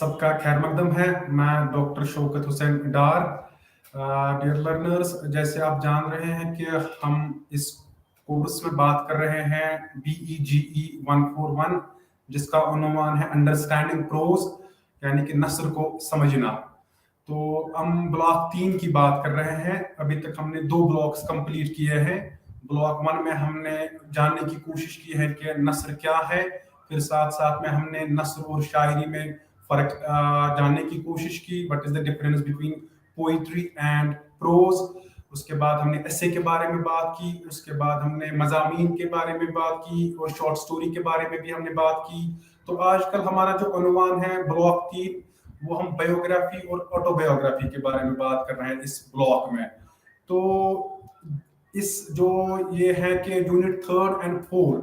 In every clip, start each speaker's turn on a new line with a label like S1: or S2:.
S1: सबका खैर मकदम है। मैं डॉक्टर शौकत हुसैन डार। डियर लर्नर्स, जैसे आप जान रहे हैं कि हम इस कोर्स में बात कर रहे हैं BEGE 141, जिसका उन्वान है अंडरस्टैंडिंग प्रोज, यानी कि नस्र को समझना। तो हम ब्लॉक 3 की बात कर रहे हैं। अभी तक हमने 2 ब्लॉक्स कंप्लीट किए हैं। ब्लॉक 1 में हमने जानने की कोशिश की है कि नस्र क्या है, फिर साथ साथ में हमने नस्र और शायरी में फर्क जानने की कोशिश की, what is the difference between poetry and prose. उसके बाद हमने एसे के बारे में बात की, उसके बाद हमने मज़ामीन के बारे में बात की और शॉर्ट स्टोरी के बारे में भी हमने बात की। तो आजकल हमारा जो अनुमान है ब्लॉक 3, वो हम बायोग्राफी और ऑटोबायोग्राफी के बारे में बात कर रहे हैं इस ब्लॉक में। तो इस जो ये है कि यूनिट 3 एंड 4,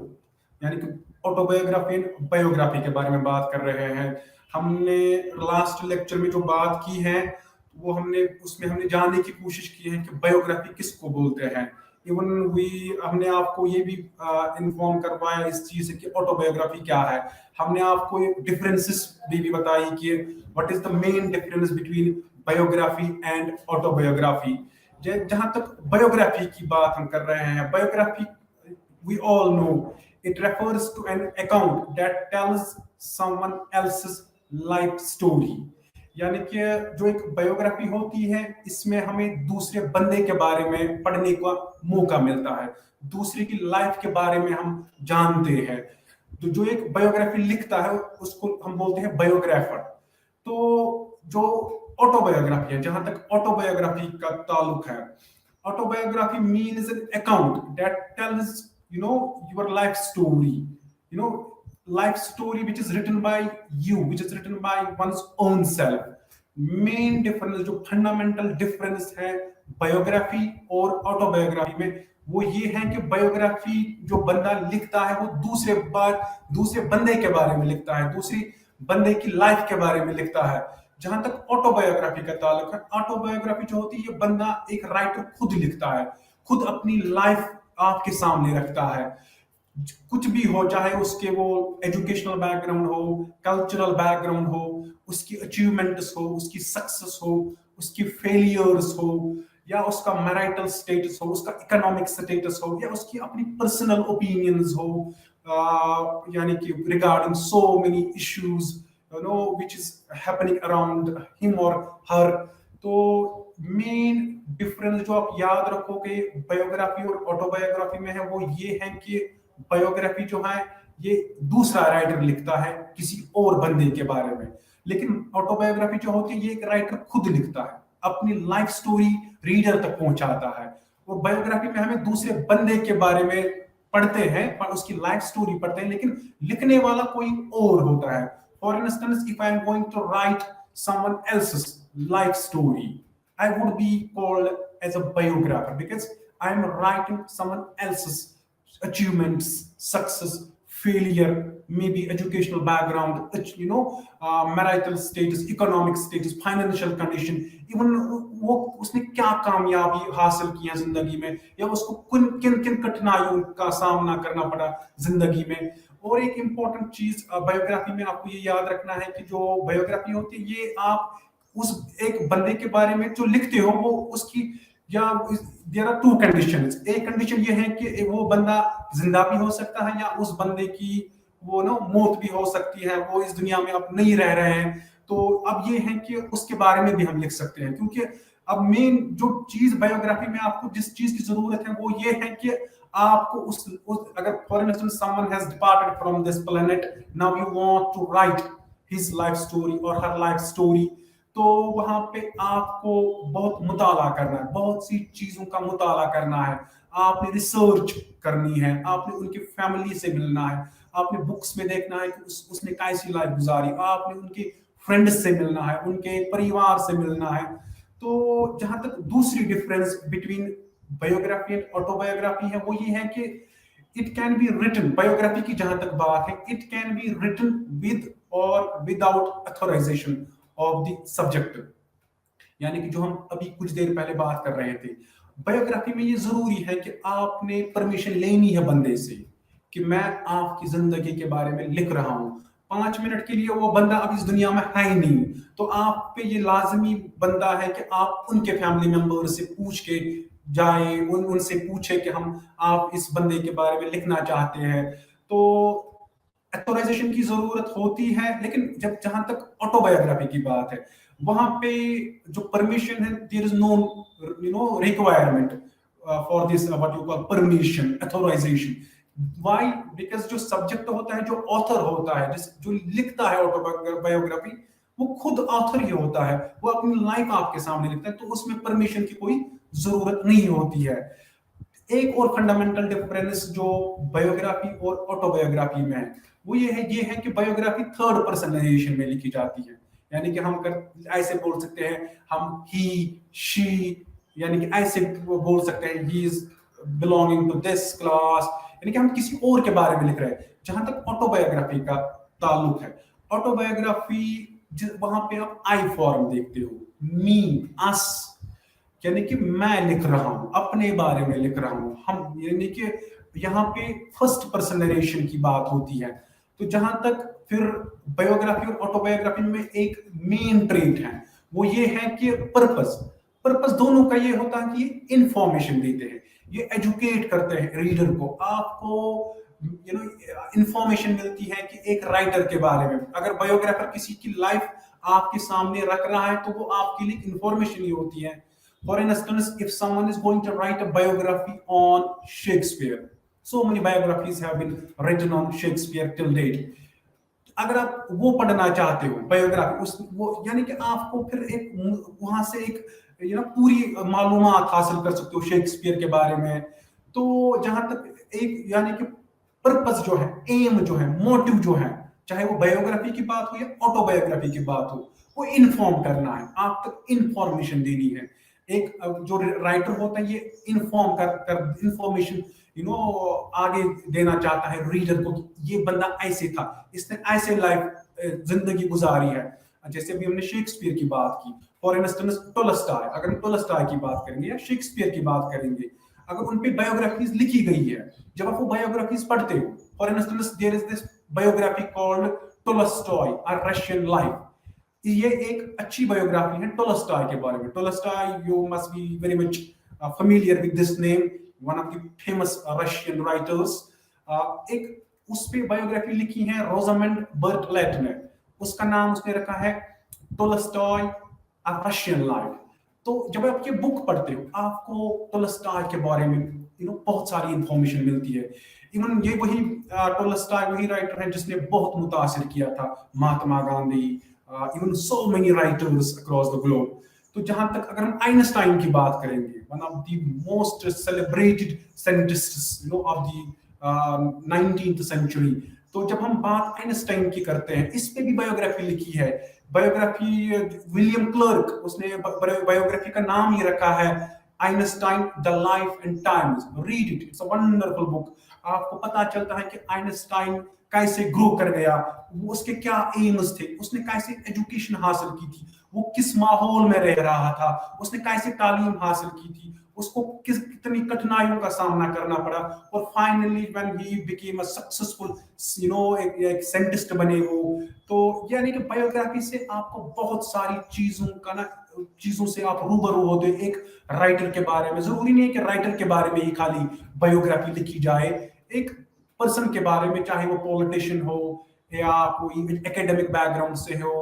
S1: यानी कि ऑटोबायोग्राफी एंड बायोग्राफी के बारे में बात कर रहे हैं। हमने लास्ट लेक्चर में जो बात की है वो उसमें हमने जानने की कोशिश की है कि बायोग्राफी किसको बोलते हैं। इवन हमने आपको ये भी इन्फॉर्म करवाया इस चीज से कि ऑटोबायोग्राफी क्या है। हमने आपको डिफरेंसेस भी बताई कि what is the main difference between biography and autobiography. जहां तक बायोग्राफी की बात हम कर रहे हैं, biography we all know it refers to an account that tells someone else's life story। यानी कि जो एक बायोग्राफी होती है, इसमें हमें दूसरे बंदे के बारे में पढ़ने का मौका मिलता है, दूसरे की लाइफ के बारे में हम जानते हैं। तो जो एक बायोग्राफी लिखता है उसको हम बोलते हैं बायोग्राफर। तो जो ऑटोबायोग्राफी है, जहां तक ऑटोबायोग्राफी का ताल्लुक है, autobiography means an account that tells your life story, you know life story which is written by you, which is written by one's own self। Main difference, जो फंडामेंटल डिफरेंस है biography और autobiography में, वो ये है कि biography जो बंदा लिखता है वो दूसरे बंदे के बारे में लिखता है, दूसरी बंदे की लाइफ के बारे में लिखता है। जहां तक ऑटोबायोग्राफी का ताल्लुक है, ऑटोबायोग्राफी जो होती है ये बंदा, एक राइटर खुद लिखता है, खुद अपनी लाइफ आपके सामने रखता है। कुछ भी हो, चाहे उसके वो एजुकेशनल बैकग्राउंड हो, कल्चरल बैकग्राउंड हो, उसकी अचीवमेंट्स हो, उसकी सक्सेस हो, उसकी फेलियर्स हो, या उसका मैरिटल स्टेटस हो, उसका इकोनॉमिक स्टेटस हो, या उसकी अपनी पर्सनल ओपिनियंस हो, यानी कि regarding so many issues which is happening around him or her। तो मेन डिफरेंस जो आप याद रखोगे बायोग्राफी और ऑटोबायोग्राफी में है, वो ये है कि बायोग्राफी जो है ये दूसरा राइटर लिखता है किसी और बंदे के बारे में, लेकिन ऑटोबायोग्राफी जो होती है ये एक राइटर खुद लिखता है, अपनी लाइफ स्टोरी रीडर तक पहुंचाता है। और बायोग्राफी में हमें दूसरे बंदे के बारे में पढ़ते हैं, उसकी लाइफ स्टोरी पढ़ते हैं, लेकिन लिखने वाला कोई और होता है। For instance, if I am going to write someone else's life story, I would be called as a biographer because I am writing someone else's achievements, success, failure, maybe educational background, marital status, economic status, financial condition, even वो उसने क्या कामयाबी हासिल किया जिंदगी में, या उसको किन किन कठिनाइयों का सामना करना पड़ा जिंदगी में। और एक इंपॉर्टेंट चीज बायोग्राफी में आपको ये याद रखना है कि जो बायोग्राफी होती है ये आप उस एक बंदे के बारे में जो लिखते हो वो उसकी, या देयर आर 2 कंडीशंस। एक कंडीशन ये है कि वो बंदा जिंदा भी हो सकता है, या उस बंदे की वो मौत भी हो सकती है, वो इस दुनिया में अब नहीं रह रहे हैं। तो अब ये है कि उसके बारे में भी हम लिख सकते हैं, क्योंकि अब मेन जो चीज बायोग्राफी में आपको जिस चीज की जरूरत है वो ये है कि आपको उस अगर for instance someone has departed from this planet, now you want to write his life story और हर लाइफ स्टोरी, तो वहां पे आपको बहुत मुताला करना है, बहुत सी चीजों का मुताला करना है, आपने रिसर्च करनी है, आपने उनकी फैमिली से मिलना है, आपने बुक्स में देखना है कि उसने कैसी लाइफ गुजारी, आपने उनके फ्रेंड्स से मिलना है, उनके परिवार से मिलना है। तो जहां तक दूसरी difference between biography and autobiography है वो ये है कि it can be written, biography की जहां तक बात है, it can be written with और without authorization of the subject. यानी कि जो हम अभी कुछ देर पहले बात कर रहे थे, बायोग्राफी में ये जरूरी है कि आपने परमिशन लेनी है बंदे से कि मैं आपकी जिंदगी के बारे में लिख रहा हूं, 5 मिनट के लिए वो बंदा अब इस दुनिया में है ही नहीं, तो आप पे ये लाजमी बंदा है कि आप उनके फैमिली मेंबर से पूछ के जाए, उनसे पूछे कि हम आप इस बंदे के बारे में लिखना चाहते हैं। तो एक्चुअलाइजेशन की जरूरत होती है, लेकिन जब जहां तक ऑटोबायोग्राफी की बात है, वहां पे जो परमिशन है, there is no requirement for this what you call permission authorization. Why? Because जो सब्जेक्ट होता है, जो ऑथर होता है, जो लिखता है ऑटोबायोग्राफी, वो खुद ऑथर ही होता है, वो अपनी लाइफ आपके सामने लिखता है, तो उसमें परमिशन की कोई जरूरत नहीं होती है। एक और फंडामेंटल डिफरेंस जो बायोग्राफी और ऑटोबायोग्राफी में है, वो ये है कि बायोग्राफी थर्ड पर्सनलाइजेशन में लिखी जाती है। यानी कि हम ऐसे बोल सकते हैं, हम ही शी, यानी कि ऐसे बोल सकते हैं he is belonging to this class, यानी कि हम किसी और के बारे में लिख रहे हैं। जहां तक ऑटोबायोग्राफी का ताल्लुक है, ऑटोबायोग्राफी वहां पे आप आई फॉर्म देखते हो, मी, अस, यानी कि मैं लिख रहा हूं, अपने बारे में लिख रहा हूं हम, यानी कि यहाँ पे फर्स्ट पर्सन नरेशन की बात होती है। तो जहां तक फिर बायोग्राफी और ऑटोबायोग्राफी में एक मेन ट्रेट है, वो ये है कि पर्पस पर्पस दोनों का ये होता है कि ये इंफॉर्मेशन देते हैं, ये एजुकेट करते हैं रीडर को। आपको इंफॉर्मेशन मिलती है कि एक राइटर के बारे में, अगर बायोग्राफर किसी की लाइफ आपके सामने रख रहा है तो वो आपके लिए इंफॉर्मेशन ही होती है। For instance, if someone is going to write a biography on Shakespeare, so many biographies have been written on Shakespeare till date. अगर आप वो पढ़ना चाहते हो बायोग्राफी, उस वो यानी कि आपको फिर एक वहां से एक पूरी मालूमात हासिल कर सकते हो शेक्सपियर के बारे में। तो जहां तक एक यानी कि पर्पस जो है, एम जो है, मोटिव जो है, चाहे वो बायोग्राफी की बात हो या ऑटोबायोग्राफी की बात हो, वो इन्फॉर्म करना है, आप तक इंफॉर्मेशन देनी है। एक जो राइटर होता है, ये इन्फॉर्म कर इंफॉर्मेशन आगे देना चाहता है रीडर को, ये बंदा ऐसे था, इसने ऐसे लाइफ जिंदगी गुजारी है। जैसे अभी हमने शेक्सपियर की बात की, फॉर इंस्टेंस टोलस्टॉय, अगर हम टोलस्टॉय की बात करेंगे या शेक्सपियर की बात करेंगे, अगर उन पे बायोग्राफीज लिखी गई है, जब आप वो बायोग्राफीज पढ़ते हो, for instance there is this biography called Tolstoy a Russian life, ये एक अच्छी बायोग्राफी है टोलस्टॉय के बारे में। Tolstoy, you must be very much familiar with this name, one of the famous Russian writers. एक उस पे बायोग्राफी लिखी है रोजामंड बर्टलेट ने, उसका नाम उसने रखा है टोलस्टॉय अ रशियन लाइफ। तो जब आप ये बुक पढ़ते हो, आपको टोलस्टॉय के बारे में बहुत सारी इंफॉर्मेशन मिलती है। इवन ये वही टोलस्टॉय वही राइटर है जिसने बहुत मुतासिर किया था Mahatma Gandhi, even so many writers across the globe. तो जहां तक अगर हम आइंस्टाइन की बात करेंगे, one of the most celebrated scientists of the 19th century, तो जब हम बात आइंस्टाइन की करते हैं, इस पे भी बायोग्राफी लिखी है। बायोग्राफी विलियम क्लर्क, उसने बायोग्राफी का नाम ही रखा है Einstein the life and times, read it, it's a wonderful book. आपको पता चलता है कि आइंस्टाइन कैसे ग्रो कर गया, वो उसके क्या एम्स थे, उसने कैसे एजुकेशन हासिल की थी, वो किस माहौल में रह रहा था, उसने कैसे तालीम हासिल की थी, उसको कितनी कठिनाइयों का सामना करना पड़ा, और finally when he became a successful एक साइंटिस्ट बने वो। तो यानी कि बायोग्राफी से आपको बहुत सारी चीजों से आप रूबरू होते हैं एक राइटर के बारे में। जरूरी नहीं है कि राइटर के बारे में ही खाली बायोग्राफी लिखी जाए, एक पर्सन के बारे में, चाहे वो पॉलिटिशियन हो या कोई एकेडमिक बैकग्राउंड से हो,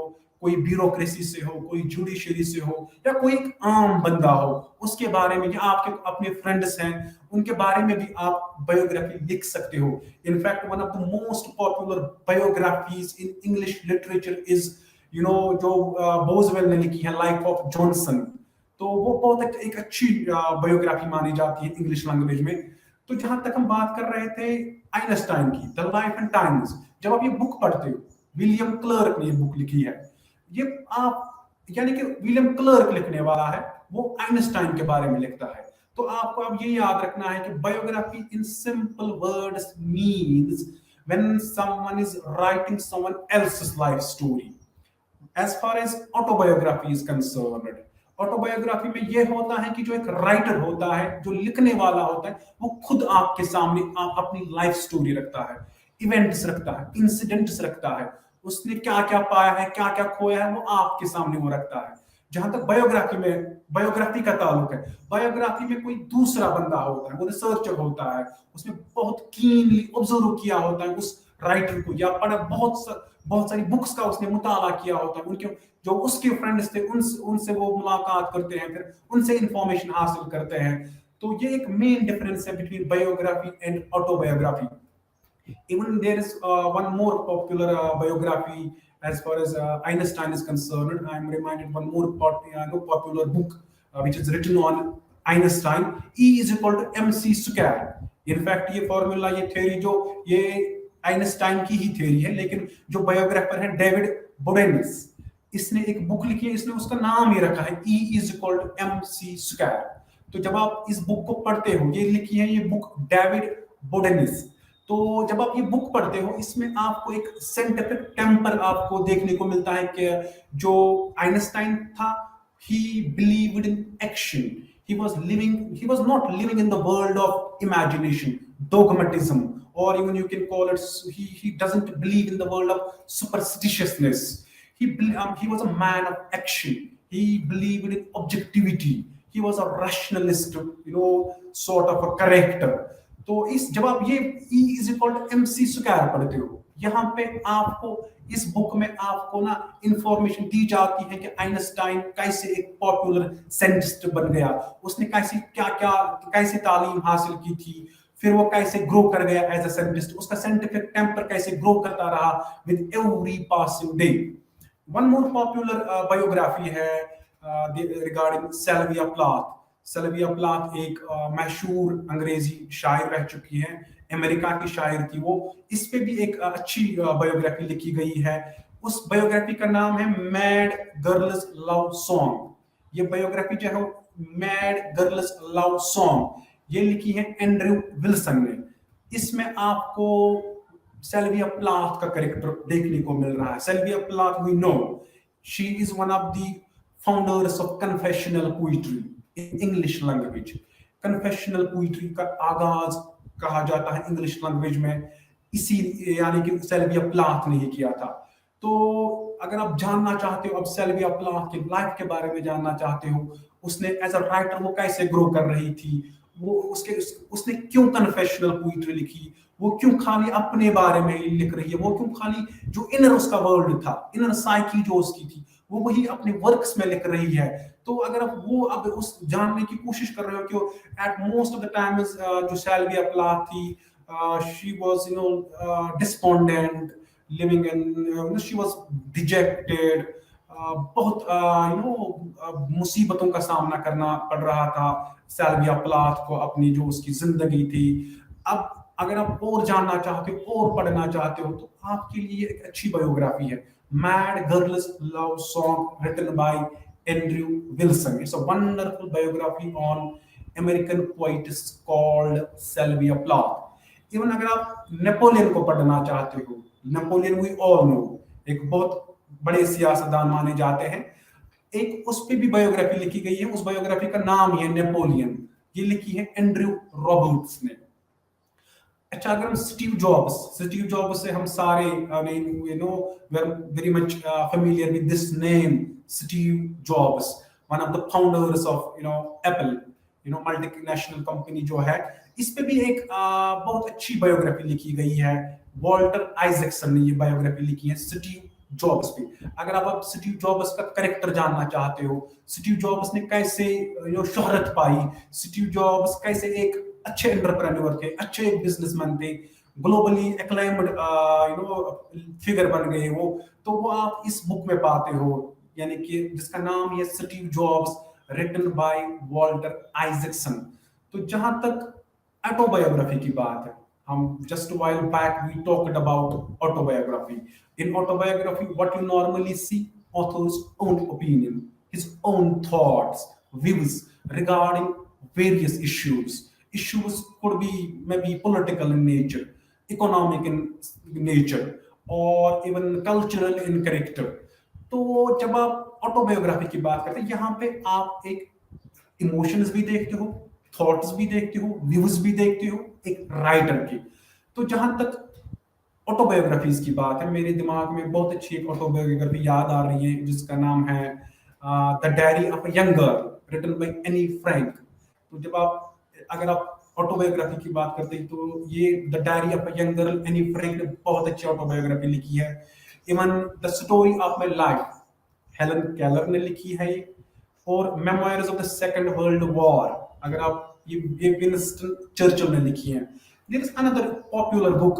S1: कोई ब्यूरोक्रेसी से हो, कोई जुडिशरी से हो, या कोई एक आम बंदा हो, उसके बारे में, या आपके अपने फ्रेंड्स हैं उनके बारे में भी आप बायोग्राफी लिख सकते हो। In fact one of the most popular biographies in English literature is जो बोजवेल ने लिखी है, लाइफ ऑफ जॉनसन। तो वो बहुत एक अच्छी बायोग्राफी मानी जाती है इंग्लिश लैंग्वेज में। तो जहां तक हम बात कर रहे थे आइंस्टाइन की, द लाइफ एंड टाइम्स, जब आप ये बुक पढ़ते हो, विलियम क्लर्क ने ये बुक लिखी है, ये आप यानी कि विलियम क्लर्क लिखने वाला है, वो आइंस्टाइन के बारे में लिखता है। तो आपको अब ये याद रखना है कि biography in simple words means when someone is writing someone else's life story. As far as autobiography is concerned, autobiography में यह होता है कि जो एक राइटर होता है, जो लिखने वाला होता है, वो खुद आपके सामने अपनी लाइफ स्टोरी रखता है, इवेंट्स रखता है, इंसिडेंट्स रखता है, उसने क्या क्या पाया है, क्या क्या खोया है, वो आपके सामने वो रखता है। जहां तक बायोग्राफी का ताल्लुक है, बायोग्राफी में कोई दूसरा बंदा होता है, वो रिसर्चर होता है, उसने बहुत कीनली ऑब्जर्व किया होता है उस राइटर को, या पढ़ा बहुत सारी बुक्स का उसने मुताला किया होता है, उनके जो उसके फ्रेंड्स थे उनसे वो मुलाकात करते हैं, फिर उनसे इंफॉर्मेशन हासिल करते हैं। तो ये एक मेन डिफरेंस है between biography and autobiography. Even there is one more popular biography as far as Einstein is concerned. I'm reminded one more popular book which is written on Einstein. E is equal to mc square. In fact, ये formula, ये theory जो ये Einstein की ही theory है, लेकिन जो biographer है David बोडेनस, इसने एक बुक लिखी है, इसने उसका नाम ही रखा है E is equal to mc square. तो जब आप इस बुक को पढ़ते हो, ये लिखी है ये बुक डेविड बोडेनिस, तो जब आप ये बुक पढ़ते हो, इसमें आपको एक साइंटिफिक टेम्पर आपको देखने को मिलता है कि जो आइंस्टाइन था, he believed in action. He was not living in the world of imagination, dogmatism, or even you can call it, he doesn't believe in the world of superstitiousness. He was a man of action. He believed in objectivity. He was a rationalist, sort of a character. तो इस जब आप ये E is equal to mc square पढ़ते हो, यहाँ पे आपको इस बुक में आपको ना इंफॉर्मेशन दी जाती है कि आइंस्टाइन कैसे एक पॉपुलर साइंटिस्ट बन गया, उसने कैसे तालीम हासिल की थी, फिर वो कैसे ग्रो कर गया एज अ साइंटिस्ट, उसका साइंटिफिक टेम्पर कैसे ग्रो करता रहा with every passing day. One more popular biography है regarding Sylvia Plath. Sylvia Plath एक मशहूर अंग्रेजी शायर रह चुकी है, अमेरिका की शायर थी वो। इस पे भी एक अच्छी बायोग्राफी लिखी गई है। उस बायोग्राफी का नाम है मैड गर्ल्स लव सॉन्ग। ये बायोग्राफी जो है मैड गर्ल्स लव सॉन्ग, ये लिखी है एंड्रयू विल्सन ने। इसमें आपको सेल्विया प्लाथ का कैरेक्टर देखने को मिल रहा है। Sylvia Plath, we know she is one of the founders of confessional poetry in English language. Confessional poetry का आगाज कहा जाता है इंग्लिश लैंग्वेज में, इसी यानी कि सेल्विया प्लाथ ने ही किया था। तो अगर आप जानना चाहते हो अब सेल्विया प्लाथ के लाइफ के बारे में जानना चाहते हो, उसने एज अ राइटर वो कैसे ग्रो कर रही थी, वो उसने क्यों कन्फेशनल पोइट्री लिखी, वो क्यों खाली अपने बारे में लिख रही है, वो क्यों खाली जो इनर उसका वर्ल्ड था, इनर साइकी जो उसकी थी, वो वही अपने वर्क्स में लिख रही है। तो अगर आप वो अब उस जानने की कोशिश कर रहे हो कि at most of the times जो सेल्विया प्लाथ थी, she was despondent, living in she was dejected, बहुत मुसीबतों का सामना करना पड़ रहा था सेल्विया प्लाथ को अपनी जो उसकी जिंदगी थी। अब अगर आप और जानना चाहते हो और पढ़ना चाहते हो तो आपके लिए एक अच्छी बायोग्राफी है, mad girl's love song written by Andrew Wilson. It's a wonderful biography on American poet called Sylvia Plath. Even अगर आप नेपोलियन को पढ़ना चाहते हो, नेपोलियन वी ऑल नो, एक बहुत बड़े सियासतदान माने जाते हैं, एक उस पे भी बायोग्राफी लिखी गई है, उस बायोग्राफी का नाम ही है नेपोलियन। ये लिखी है एंड्रयू रॉबर्ट्स ने। अच्छा, अगर हम स्टीव जॉब्स से हम सारे we are very much familiar with this name Steve Jobs, one of the founders of Apple, multinational company जो है। इस पे भी एक बहुत अच्छी बायोग्राफी लिखी गई है, वॉल्टर आइजैक्सन ने ये बायोग्राफी लिखी है स्टीव जॉब्स पे। अगर आप स्टीव जॉब्स का कैरेक्टर जानना चाहते हो, स्टीव जॉब्स ने कैसे शोहरत पाई, स्टीव जॉब्स कैसे एक अच्छे एंटरप्रेन्योर थे, अच्छे एक बिजनेसमैन थे, ग्लोबली एक्लाइम्ड फिगर बन गए वो, तो वो आप इस बुक में पाते हो, यानी कि जिसका नाम है Steve Jobs written by Walter Isaacson. तो जहां तक ऑटोबायोग्राफी की बात है, हम just while back we talked about autobiography. In autobiography what you normally see, author's own opinion, his own thoughts, views regarding various issues. Issues could be maybe political in nature, economic in nature, or even cultural in character. तो जब आप autobiography की बात करते हैं, यहाँ पे आप एक इमोशंस भी देखते हो, थॉट्स भी देखते हो, व्यूज भी देखते हो एक राइटर के। तो जहां तक ऑटोबायोग्राफीज की बात है, मेरे दिमाग में बहुत अच्छी एक ऑटोबायोग्राफी याद आ रही है जिसका नाम है the diary of a young girl written by Anne Frank. तो जब आप अगर आप ऑटोबायोग्राफी की बात करते हैं तो ये the diary of a young girl Anne Frank ने बहुत अच्छी ऑटोबायोग्राफी लिखी है। Even the story of my life Helen Keller ने लिखी है ये। और memoirs of the second world war, अगर आप ये विंस्टन चर्चिल ने लिखी है। There is another popular book,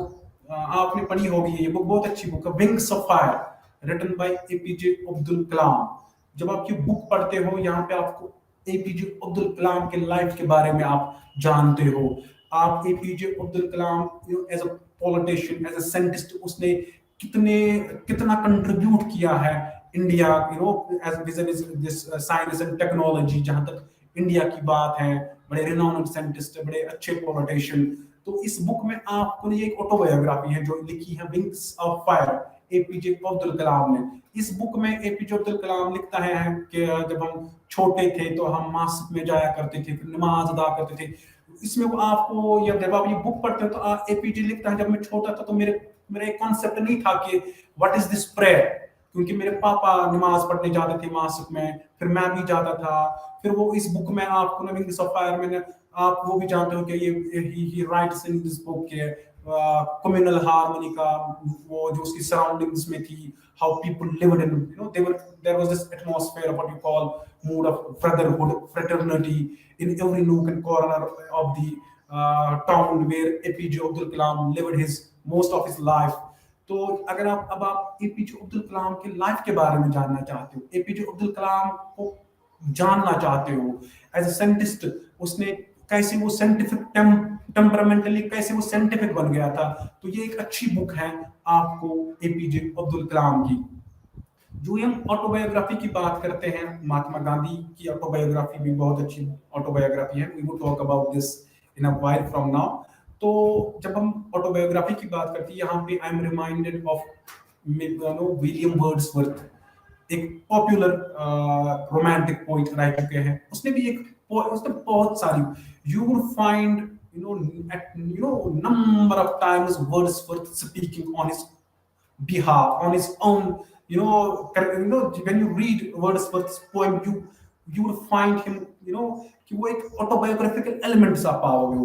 S1: आपने पढ़ी होगी, ये बुक बहुत अच्छी बुक है, wings of fire written by APJ Abdul Kalam. जब आप ये बुक पढ़ते हो, यहाँ पे आपको एपीजे अब्दुल कलाम के लाइफ के बारे में आप जानते हो। आप APJ Abdul Kalam as a politician, as a scientist, उसने कितने कितना कंट्रीब्यूट किया है India, as this science and technology. जहां तक इंडिया की बात है, बड़े रिनाउंड साइंटिस्ट, बड़े अच्छे पॉलिटिशियन। तो इस बुक में आपको ये एक ऑटोबायोग्राफी है जो लिखी है wings of fire APJ Abdul Kalam ने। इस बुक में एपीजे अब्दुल कलाम लिखता है कि जब हम छोटे थे तो हम मस्जिद में जाया करते थे, फिर नमाज अदा करते थे। इसमें वो आपको, या जब आप ये बुक पढ़ते हो तो एपीजे लिखता है, जब मैं छोटा था तो मेरा एक कॉन्सेप्ट नहीं था कि व्हाट इज दिस प्रेयर, क्योंकि मेरे पापा नमाज पढ़ने जाते थे मस्जिद में, फिर मैं भी जाता था। फिर वो इस बुक में आपको ना विंग्स ऑफ फायर में आप वो भी जानते हो कि ये he writes in this book के कम्युनल हार्मनी का वो जो उसकी सराउंडिंग्स में थी, how people lived in, there was this atmosphere of what you call mood of brotherhood, fraternity in every nook and corner of the town where APJ Abdul Kalam lived his most of his life. तो अगर आप APJ Abdul कलाम के life के बारे में जानना चाहते हो, एपीजे अब्दुल कलाम को जानना चाहते हो एज अ साइंटिस्ट, उसने कैसे वो साइंटिफिक टेम्परामेंटली कैसे वो साइंटिफिक बन गया था, तो ये एक अच्छी बुक है आपको एपीजे अब्दुल कलाम की। जो हम ऑटोबायोग्राफी की बात करते हैं, महात्मा गांधी की ऑटोबायोग्राफी भी बहुत अच्छी ऑटोबायोग्राफी है। We will talk about this in a while from now. तो जब हम ऑटोबायोग्राफी की बात करते हैं, यहाँ पे I am reminded of William Wordsworth, एक पॉपुलर रोमांटिक पोइट रह चुके हैं। उसने बहुत सारी, you will find number of times Wordsworth speaking on his behalf, on his own, when you read Wordsworth's poem, you will find him, कि वो एक ऑटोबायोग्राफिकल एलिमेंट सा पाओगे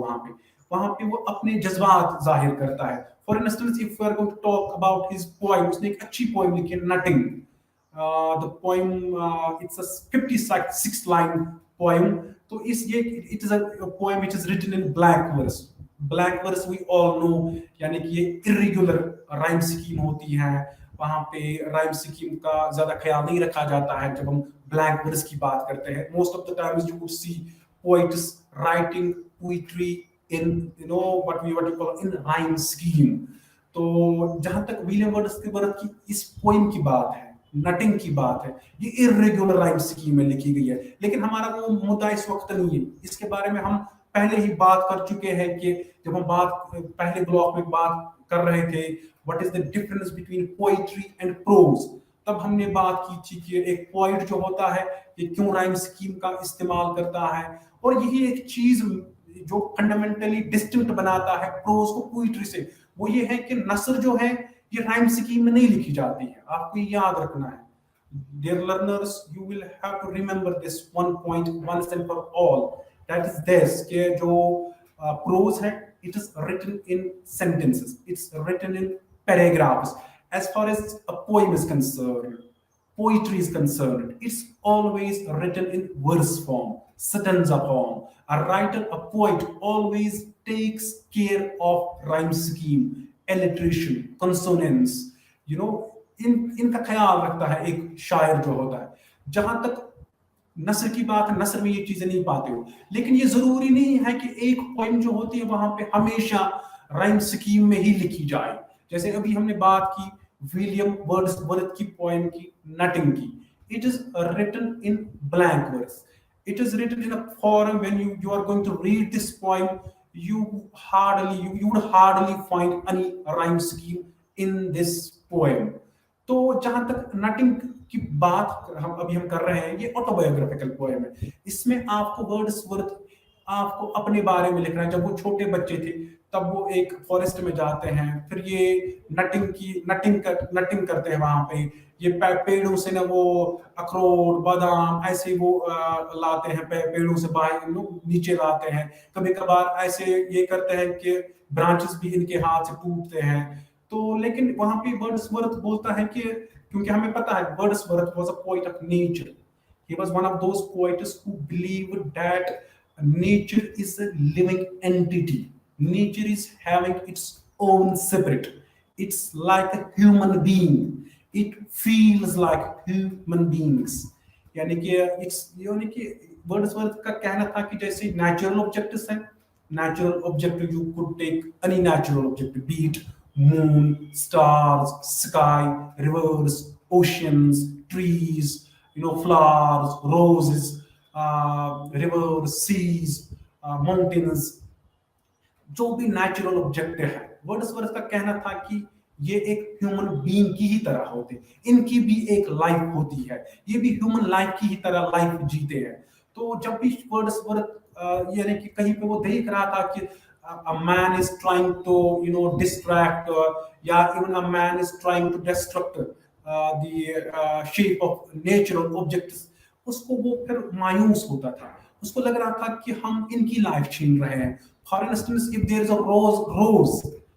S1: वहां पे वो अपने जज्बात जाहिर करता है। For instance, if we are going to talk about his poem, उसने एक अच्छी पोएम लिखी है, Nutting. The poem, it's a 56 line poem. तो it is a poem which is written in blank verse. Blank verse we all know, यानी कि ये irregular rhyme scheme होती है। वहां पे राइम स्कीम का ज्यादा ख्याल नहीं रखा जाता है जब हम ब्लैंक वर्स की बात करते हैं। Most of the times you would see poets writing poetry in what you call in rhyme scheme. तो जहां तक विलियम वर्ड्सवर्थ की इस पोएम की बात है, नटिंग की बात है, ये इर्रेगुलर राइम स्कीम में लिखी गई है। लेकिन हमारा वो मुद्दा इस वक्त नहीं है, इसके बारे में हम पहले ही बात कर चुके हैं कि जब हम पहले ब्लॉक में बात कर रहे थे, what is the difference between poetry and prose. तब हमने बात की थी कि एक पोइट जो होता है ये क्यों राइम स्कीम का इस्तेमाल करता है, और यही एक चीज जो फंडामेंटली डिस्टिंक्ट बनाता है प्रोज को पोइट्री से, वो ये है कि नसर जो है ये राइम स्कीम में नहीं लिखी जाती है। आपको ये याद रखना है। Dear learners, you will have to remember this one point once and for all. That is this, कि जो prose है, it is written in sentences. It's written in paragraphs. As far as a poem is concerned, poetry is concerned, it's always written in verse form, stanza form. A writer, a poet always takes care of rhyme scheme, alliteration, consonants, इनका ख्याल रखता है एक शायर जो होता है। जहां तक नस्र की बात है, नस्र में ये चीजें नहीं पाते हो, लेकिन ये जरूरी नहीं है कि एक पोएम जो होती है वहां पे हमेशा राइम स्कीम में ही लिखी जाए। जैसे अभी हमने बात की विलियम वर्ड्सवर्थ की पोएम की, नटिंग की, it is written in blank verse. It is written in a form when you are going to read this poem, you would hardly find any rhyme scheme in this poem. तो जहां तक nutting की बात हम कर रहे हैं, ये ऑटोबायोग्राफिकल पोएम है। इसमें आपको वर्ड्सवर्थ आपको अपने बारे में लिखना है। जब वो छोटे बच्चे थे तब वो एक फॉरेस्ट में जाते हैं, फिर ये नटिंग करते हैं वहां पे। ये पेड़ों से ना वो अखरोट बादाम ऐसे वो लाते हैं, पेड़ों से बाहर लोग नीचे लाते हैं। कभी कभार ऐसे ये करते हैं कि ब्रांचेस भी इनके हाथ से टूटते हैं। तो लेकिन वहां पे वर्ड्सवर्थ बोलता है कि, क्योंकि हमें पता है Wordsworth was a poet of nature, he was one of those poets who believed that nature is a living entity. Nature is having its own spirit. It's like a human being. It feels like human beings. यानी कि it's यानी कि Wordsworth का कहना था कि जैसे natural objects हैं, natural object you could take any natural object, be it moon, stars, sky, rivers, oceans, trees, flowers, roses, rivers, seas, mountains, जो भी नेचुरल ऑब्जेक्ट है, वर्ड्सवर्थ का कहना था कि ये एक ह्यूमन बीइंग की ही तरह होते, इनकी भी एक लाइफ होती है, ये भी ह्यूमन लाइफ की ही तरह लाइफ जीते हैं। तो जब भी वर्ड्सवर्थ यानी कि कहीं पे वो देख रहा था कि a man is trying to distract, या even a man is trying to destruct the shape of natural objects, उसको वो फिर मायूस होता था। उसको लग रहा था कि हम इनकी लाइफ छीन रहे हैं। For instance, if there is a rose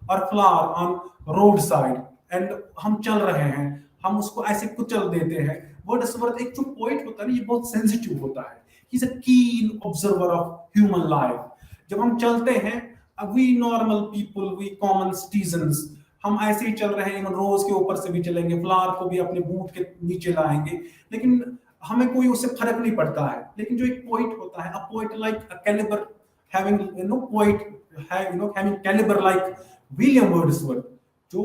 S1: और flower on road side and हम चल रहे हैं, हम उसको ऐसे कुचल देते हैं। वर्ड्सवर्थ एक जो पोएट होता है ना, ये बहुत सेंसिटिव होता है। ही इज अ कीन ऑब्जर्वर ऑफ ह्यूमन लाइफ। जब हम चलते हैं, we normal people, we common citizens, हम ऐसे ही चल रहे हैं, रोज के ऊपर से भी चलेंगे, फ्लावर को भी अपने बूट के नीचे लाएंगे, लेकिन हमें कोई उससे फर्क नहीं पड़ता है। लेकिन जो एक पोइट होता है, a poet like a calibre having poet having calibre like William Wordsworth, जो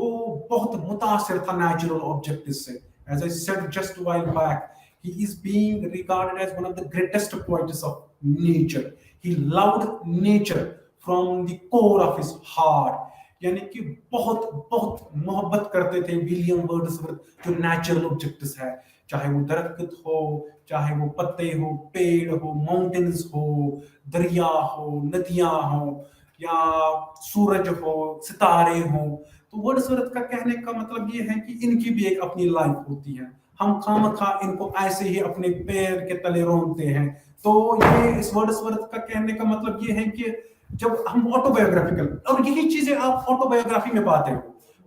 S1: बहुत मुतासिर था नेचुरल ऑब्जेक्ट्स से। As I said just while back, he is being regarded as one of the greatest poets of nature. He loved nature from the core of his heart. यानी कि बहुत बहुत मोहब्बत करते थे विलियम वर्ड्सवर्थ जो natural objects है, चाहे वो दरख्त हो, चाहे वो पत्ते हो, पेड़ हो, माउंटेन्स हो, दरिया हो, नदियां हो, या सूरज हो, सितारे हो। तो वर्ड्सवर्थ का कहने का मतलब ये है कि इनकी भी एक अपनी लाइफ होती है, हम खामखा इनको ऐसे ही अपने पैर के तले रोनते हैं। तो ये इस वर्ड्सवर्थ का कहने का मतलब ये है कि जब हम ऑटोबायोग्राफिकल, और यही चीजें आप ऑटोबायोग्राफी में पाते हो,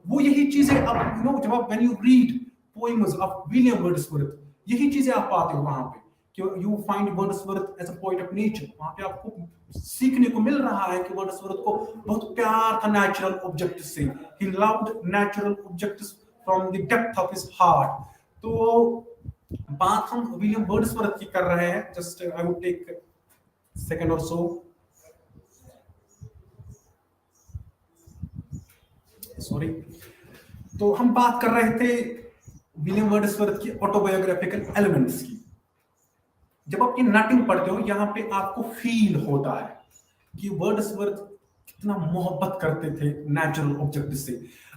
S1: वो यही चीजें आप जब आप when you read poems of William Wordsworth, यही चीजें आप पाते हो वहां पे कि you find Wordsworth as a poet of nature. वहां पे आपको सीखने को मिल रहा है कि वर्ड्सवर्थ को बहुत प्यार था नेचुरल ऑब्जेक्ट से। He loved natural objects from the depth of his heart. तो बात हम विलियम वर्ड्सवर्थ की कर रहे हैं। Just I would take second और सो, सॉरी। तो हम बात कर रहे थे विलियम वर्ड्सवर्थ की ऑटोबायोग्राफिकल एलिमेंट्स की। जब आप ये नटिंग पढ़ते हो, यहाँ पे आपको फील होता है कि वर्ड्सवर्थ कितना मोहब्बत करते थे नेचुरल ऑब्जेक्ट से।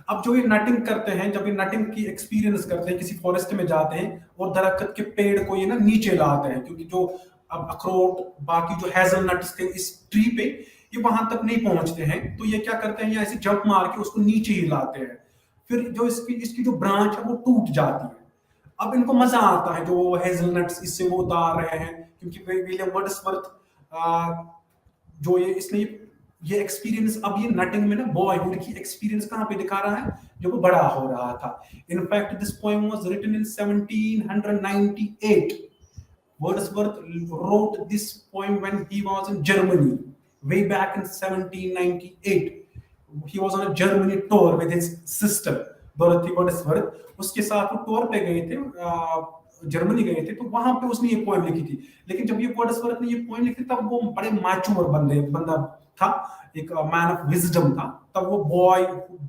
S1: अब जो ये नटिंग करते हैं, जब ये नटिंग की एक्सपीरियंस करते हैं, किसी फॉरेस्ट में जाते हैं और दरख्त के पेड़ को ये ना नीचे लाते हैं, क्योंकि जो अब अखरोट बाकी जो हेजलनट्स थे इस ट्री पे, ये वहां तक नहीं पहुंचते हैं, तो ये क्या करते हैं, ये ऐसे जंप मार के उसको नीचे ही लाते हैं। फिर जो इसकी इसकी जो ब्रांच है वो टूट जाती है। अब इनको मजा आता है जो हेजलनट्स इससे वो उतार रहे हैं, क्योंकि विलियम वर्ड्सवर्थ जो इसने ये एक्सपीरियंस, अब ये नटिंग में ना बॉयहुड की एक्सपीरियंस कहां पे दिखा रहा है, जब वो बड़ा हो रहा था। In fact this poem was written in 1798। Wordsworth wrote this poem when he was in Germany, way back in 1798. He was on a Germany tour with his sister Dorothy Wordsworth. उसके साथ वो टूर पे गए थे, जर्मनी गए थे, तो वहां पे उसने ये पोएम लिखी थी। लेकिन जब ये वर्ड्सवर्थ ने ये पोएम लिखी, तब वो बड़े मैच्योर बंदा था, एक मैन ऑफ विजडम था। तब वो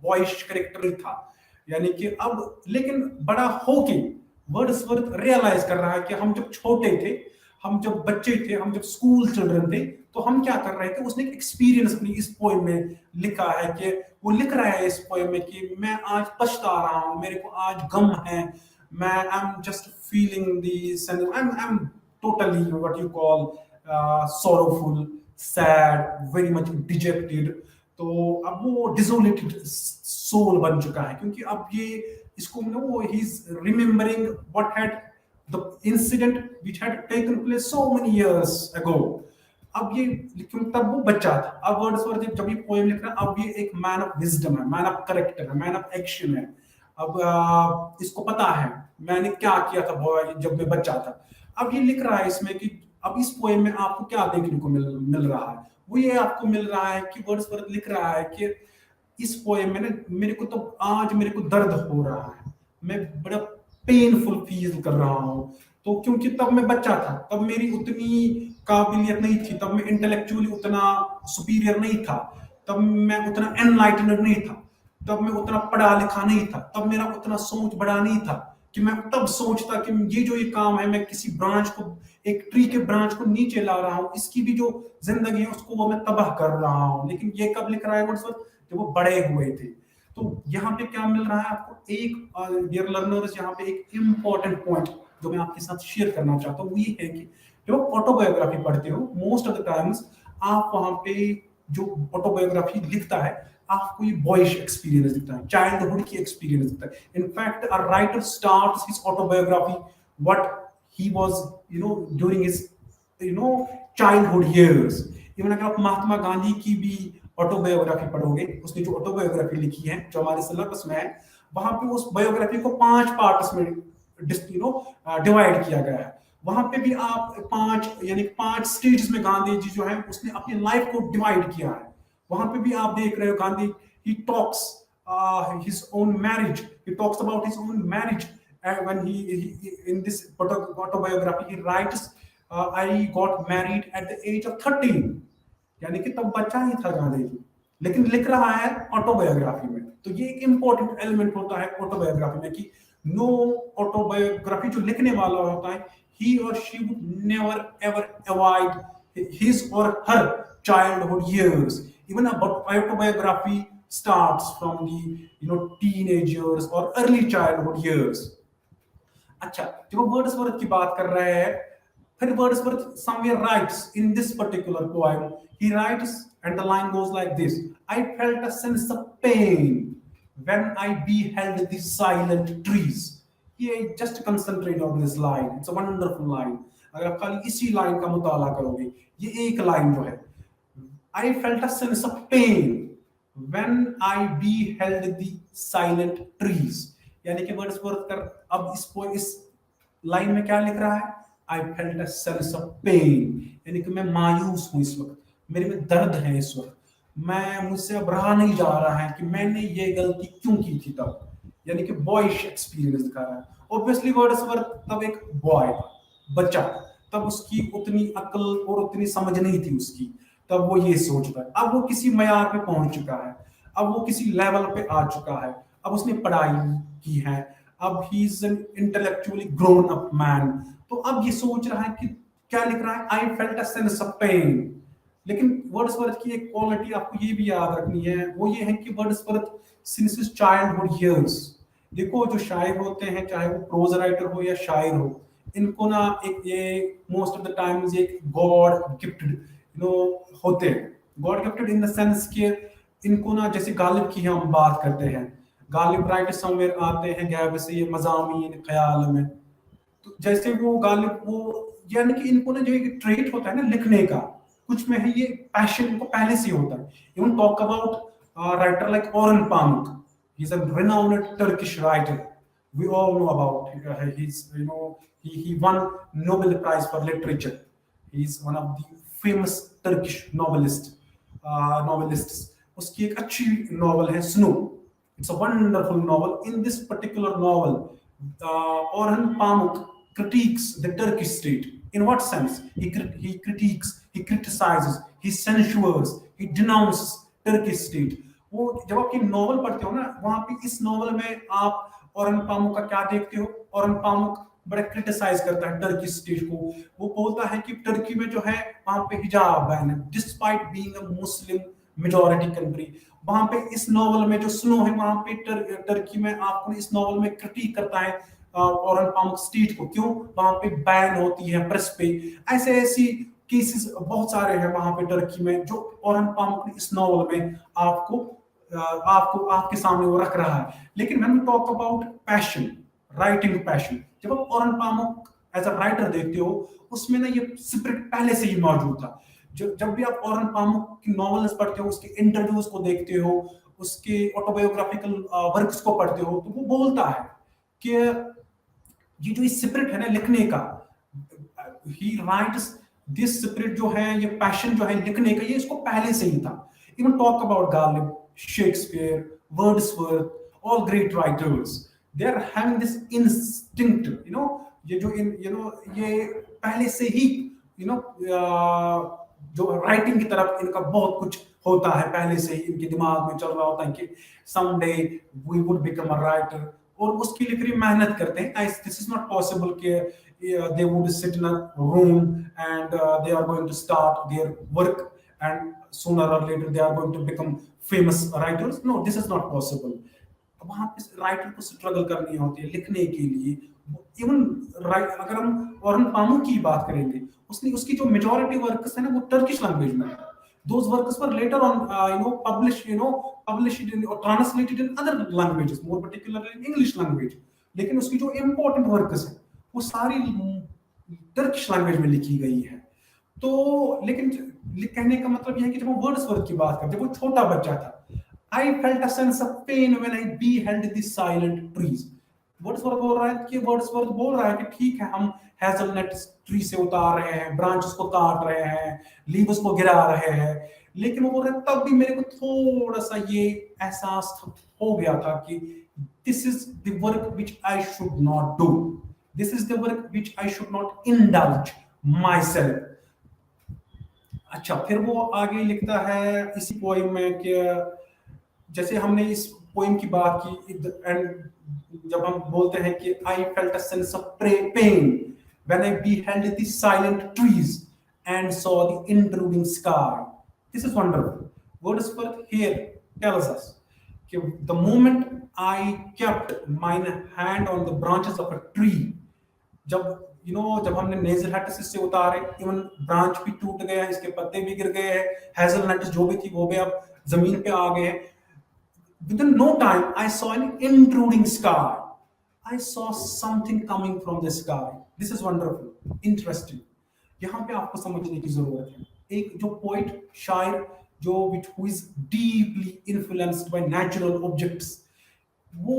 S1: बॉयश कैरेक्टर ही था, यानी कि अब लेकिन बड़ा होके वर्ड्सवर्थ रियलाइज कर रहा है कि हम जब छोटे थे, हम जब बच्चे थे, हम जब स्कूल चिल्ड्रन थे, तो हम क्या कर रहे थे। उसने एक एक्सपीरियंस अपनी इस पोएम में लिखा है कि वो लिख रहा है इस पोएम में कि मैं आज पछता रहा हूं, मेरे को आज गम है, मैं I am just feeling this, I am totally what you call sorrowful, sad, very much dejected। तो अब वो डिसोलेटेड सोल बन चुका है, क्योंकि अब ये इसको ना वो he is remembering what had the incident which had taken place so many years ago. अब ये, क्योंकि तब वो बच्चा था, अब वर्ड्सवर्थ जब ये पोएम लिख रहा है, अब ये एक मैन ऑफ विजडम है, मैन ऑफ करेक्टर है, मैन ऑफ एक्शन है। अब इसको पता है मैंने क्या किया था बॉय जब मैं बच्चा था। अब ये लिख रहा है इसमें कि अब इस पोएम में आपको क्या देखने को मिल रहा है, वो ये आपको मिल रहा है कि वर्ड्सवर्थ लिख रहा है कि इस पोएम में ना मेरे को तो आज मेरे को दर्द हो रहा है, मैं बड़ा पेनफुल फील कर रहा हूँ। तो क्योंकि तब मैं बच्चा था, तब मेरी उतनी काबिलियत नहीं थी, तब मैं इंटेलेक्चुअली उतना सुपीरियर नहीं था, तब मैं उतना एनलाइटनर नहीं था, तब मैं उतना पढ़ा लिखा नहीं था, तब मेरा उतना सोच बड़ा नहीं था कि मैं तब सोचता कि ये जो ये काम है, मैं किसी ब्रांच को, एक ट्री के ब्रांच को नीचे ला रहा हूँ, इसकी भी जो जिंदगी है उसको वो मैं तबाह कर रहा हूँ। लेकिन ये कब लिख रहा है वर्ड्सवर्थ, जब वो बड़े हुए थे। तो यहाँ पे क्या मिल रहा है आपको, एक डियर लर्नर्स, यहाँ पे एक इम्पॉर्टेंट पॉइंट जो मैं आपके साथ शेयर करना चाहता हूँ वो ये है कि जब आप ऑटोबायोग्राफी पढ़ते हो, मोस्ट ऑफ द टाइम्स आप वहां पे जो ऑटोबायोग्राफी लिखता है, आपको ये बॉयश एक्सपीरियंस दिखता है, चाइल्डहुड की एक्सपीरियंस दिखता है। In fact a writer starts his autobiography what he was during his childhood years. Even अगर आप महात्मा गांधी की भी ऑटोबायोग्राफी पढ़ोगे, उसने जो ऑटोबायोग्राफी लिखी है जो हमारे सिलेबस में है, वहां पे उस बायोग्राफी को 5 पार्ट्स में डिवाइड किया गया है। वहां पे भी आप 5 यानी 5 स्टेजेस में गांधी जी जो है उसने अपनी लाइफ को डिवाइड किया है। वहां पे भी आप देख रहे हो Gandhi, he talks his own marriage, he talks about his own marriage, and when he in this autobiography he writes, I got married at the age of 13, यानी कि तब बच्चा ही था गांधी जी, लेकिन लिख रहा है ऑटोबायोग्राफी में। तो ये एक इंपॉर्टेंट एलिमेंट होता है ऑटोबायोग्राफी में कि नो ऑटोबायोग्राफी जो लिखने वाला होता है, he or she would never ever avoid his or her childhood years. Even a autobiography starts from the teenage years or early childhood years. अच्छा, जब हम वर्ड्सवर्थ की बात कर रहे हैं, फिर Wordsworth somewhere writes in this particular poem, he writes and the line goes like this: I felt a sense of pain when I beheld the silent trees. ये just concentrate on this line, it's a wonderful line. अगर आप खाली इसी line का मुताला करोगे, ये एक line जो है, I felt a sense of pain when I beheld the silent trees, यानी कि वर्ड्सवर्थ कर अब इस लाइन में क्या लिख रहा है, I felt a sense of pain, यानी कि मैं मायूस हूं इस वक्त, मेरे में दर्द है इस वक्त, मैं मुझसे अब रहा नहीं जा रहा है कि मैंने ये गलती क्यों की थी तब, यानी कि बॉयश एक्सपीरियंस दिखा रहा है। ऑब्वियसली वर्ड्सवर्थ तब एक बॉय था, बच्चा, तब उसकी उतनी अक्ल और उतनी समझ नहीं थी उसकी, तब वो ये सोचता है। अब वो किसी मयार पे पहुंच चुका है, अब वो किसी लेवल पे आ चुका है, अब उसने पढ़ाई की है, अब he is an intellectually grown up man. तो अब ये सोच रहा है कि क्या लिख रहा है, I felt a sense of pain. लेकिन वर्ड्सवर्थ की एक क्वालिटी आपको ये भी याद रखनी है, वो ये है कि Wordsworth since his childhood years, देखो जो शायर होते हैं, चाहे वो प्रोज राइटर हो या शायर हो, इनको ना एक ये मोस्ट ऑफ द टाइम्स एक गॉड गिफ्टेड होते हैं, God gifted in the sense कि इनको ना, जैसे गालिब की हम बात करते हैं, गालिब राइट समवेयर आते हैं गैब से ये मजामीन ख्याल में, तो जैसे वो गालिब वो, यानी कि इनको ना जो एक ट्रेट होता है ना लिखने का, कुछ में है ये पैशन, इनको पहले से होता है। Even talk about writer like Orhan Pamuk, he is a renowned Turkish writer, we all know about he's he won Nobel Prize for Literature, he's one of the famous Turkish novelists। उसकी एक अच्छी novel है snow, it's a wonderful novel. In this particular novel, Orhan Pamuk critiques the Turkish state. In what sense? He critiques, he criticizes, he censures, he denounces Turkish state. वो जब आप ये novel पढ़ते हो ना, वहां पे इस नॉवल में आप औरन पामुक का क्या देखते हो, औरन पामुक बड़ा क्रिटिसाइज करता है टर्की स्टेट को। वो बोलता है कि टर्की में जो है वहां पे हिजाब बैन है, despite being a Muslim majority country. वहां पे इस नॉवल में जो स्नो है, वहां पे टर्की में आपको इस नॉवल में क्रिटिक करता है औरन पामुक स्टेट को, क्यों वहां पे बैन होती है प्रेस पे, ऐसे ऐसी केसेस बहुत सारे हैं वहां पे टर्की में जो ऑरहन पामुक ने इस नॉवल में आपको आपके सामने वो रख रहा है। लेकिन when we talk about passion, writing passion, जब आप ऑरहन पामुक एज अ राइटर देखते हो, उसमें ना ये स्पिरिट पहले से ही मौजूद था। जब भी आप ऑरहन पामुक की नॉवेल्स पढ़ते हो, उसके इंटरव्यूज को देखते हो, उसके ऑटोबायोग्राफिकल वर्क्स को पढ़ते हो, तो वो बोलता है कि ये जो स्पिरिट है ना लिखने का, ही राइट्स दिस स्पिरिट जो है, ये पैशन जो है लिखने का, ये इसको पहले से ही था। Even talk about Ghalib, Shakespeare, Wordsworth, all great writers, they are having this instinct, ये जो ये पहले से ही जो राइटिंग की तरफ इनका बहुत कुछ होता है, पहले से ही इनके दिमाग में चल रहा होता है कि someday we would become a writer, और उसके लिए फिर मेहनत करते हैं। दिस इज नॉट पॉसिबल कि they would sit in a room and they are going to start their work and sooner or later they are going to become famous writers. No, this is not possible. वहां पे writer को struggle करनी होती है लिखने के लिए। Even अगर हम ऑरहन पामुक की बात करेंगे, उसकी जो मेजॉरिटी वर्क्स है ना, वो टर्किश लैंग्वेज में है। Those works were later on published in or translated in other languages, more particularly in English language. लेकिन उसकी जो इम्पोर्टेंट वर्क्स है वो सारी टर्किश लैंग्वेज में लिखी गई है। तो लेकिन कहने का मतलब यह है कि जब हम वर्ड्सवर्थ की बात करते हैं, वो छोटा बच्चा था। I felt a sense of pain when I beheld the silent trees. Wordsworth बोल रहा है कि ठीक है, हम हेज़लनट ट्री से उतार रहे हैं, ब्रांचेस को काट रहे हैं, लीव्स को गिरा रहे हैं, लेकिन वो बोल रहे तब भी मेरे को थोड़ा सा ये एहसास हो गया था कि this is the work which I should not do. This is the work which I should not indulge myself. अच्छा, फिर वो आगे लिखता है इसी पोइम में कि जैसे हमने इस पोइम की बात की, एंड जब हम बोलते हैं कि I felt a sense of pain when I beheld the silent trees and saw the intruding sky. This is wonderful. Wordsworth here tells us कि the moment I kept my hand on the branches of a tree, जब हमने नेज़लहट्स से उतारे, even branch भी टूट गया, इसके पत्ते भी गिर गए हैं, हेज़लनट जो भी थी वो भी अब जमीन पे आ गए हैं। Within no time I saw an intruding sky. I saw something coming from the sky. This is wonderful, interesting. यहाँ पे आपको समझने की जरूरत है। एक जो पोइट, शायर, who is deeply influenced by natural objects, वो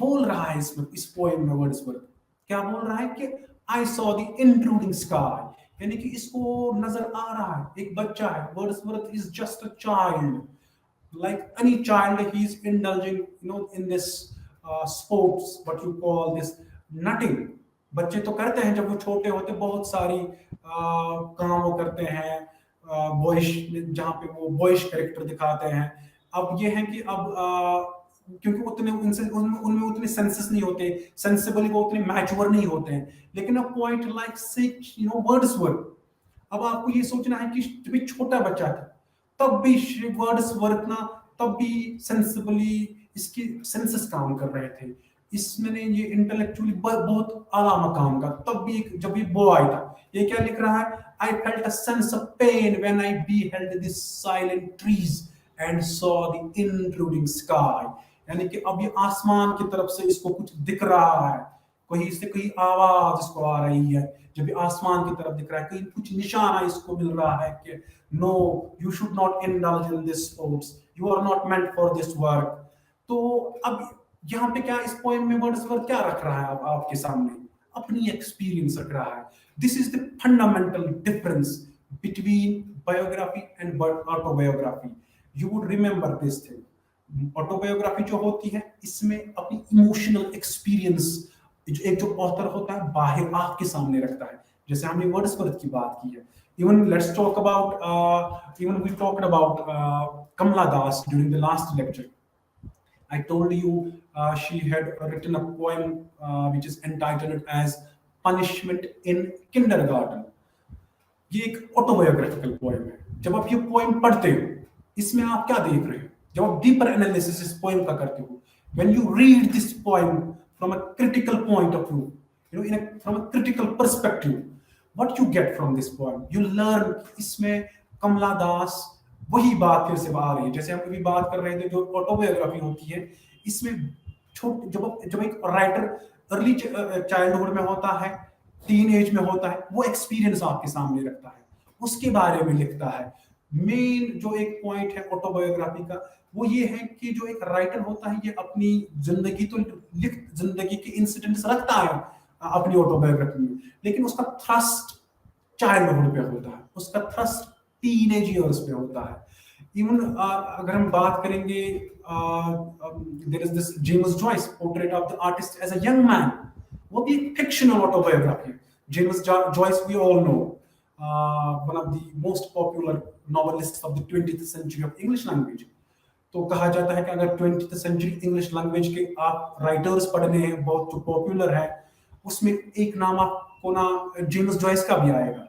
S1: बोल रहा है इस पोएम में वर्ड्सवर्थ क्या बोल रहा है कि I saw the intruding sky, यानी कि इसको नजर आ रहा है, एक बच्चा है। Wordsworth is just a child, like any child, he is indulging in this sports, what you call this nutting. बच्चे तो करते हैं जब वो छोटे होते, बहुत सारी काम वो करते हैं, बॉयश, जहाँ पे वो बॉयश कैरेक्टर दिखाते हैं। अब ये है कि अब क्योंकि उनमें उतने सेंसेस नहीं होते, सेंसिबली वो उतने मैच्योर नहीं होते हैं। लेकिन अब पॉइंट लाइक वर्ड्सवर्थ, अब आपको ये सोचना है कि जब छोटा बच्चा था तब भी वर्ड्सवर्थ ना तब भी सेंसिबली इसके सेंसेस काम कर रहे थे, इसमें ये इंटेलेक्चुअली बहुत आला मकाम का। तब भी जब ये बॉय था, ये क्या लिख रहा है? I felt a sense of pain when I beheld the silent trees and saw the intruding sky. यानी कि अब ये आसमान की तरफ से इसको कुछ दिख रहा है, कोई आवाज इसको आ रही है। जब ये आसमान की तरफ दिख रहा है, कहीं कुछ निशाना इसको मिल रहा है कि no, you should not indulge in this sports, you are not meant for this work. तो अब यहाँ पे क्या इस पोएम में वर्ड्सवर्थ क्या रख रहा है आपके सामने? अपनी एक्सपीरियंस रख रहा है। This is the fundamental difference between biography and autobiography. You would remember this thing. Autobiography जो होती है, इसमें अपनी इमोशनल एक्सपीरियंस एक जो ऑथर होता है बाहर आपके सामने रखता है, जैसे हमने वर्ड्सवर्थ की बात की है। Even let's talk about even we talked about Kamala Das during the last lecture. I told you she had written a poem which is entitled as Punishment in Kindergarten. ये एक ऑटोबायोग्राफिकल पोएम है। जब आप ये poem पढ़ते हो, इसमें आप क्या देख रहे हो? जब आप डीपर एनालिसिस इस पोएम का करते हो, when you read this poem from a critical point of view, from a critical perspective, what you get from this poem, you learn. इसमें कमला दास वही बात फिर से आ रही है, जैसे हम अभी बात कर रहे थे जो ऑटोबायोग्राफी होती है, इसमें छोटे जब जब एक राइटर अर्ली चाइल्डहुड में होता है, टीन एज में होता है, वो एक्सपीरियंस आपके सामने रखता है, उसके बारे में लिखता है। मेन जो एक पॉइंट है ऑटोबायोग्राफी का वो ये है कि जो एक राइटर होता है ये अपनी जिंदगी तो जिंदगी के इंसिडेंट्स रखता है अपनी ऑटोबायोग्राफी में, लेकिन उसका थ्रस्ट चाइल्डहुड पे होता है, उसका थ्रस्ट टीनेज ईयर्स पे होता है। इवन अगर हम बात करेंगे, there is this James Joyce portrait of the artist as a young man, वो भी एक फिक्शनल ऑटोबायोग्राफी है। James Joyce we all know, one of the most popular novelists of the 20th century of English language. तो कहा जाता है कि अगर 20th सेंचुरी इंग्लिश लैंग्वेज के आप राइटर्स पढ़ने हैं बहुत जो पॉपुलर है, उसमें एक नाम आपको ना जेम्स जॉयस का भी आएगा।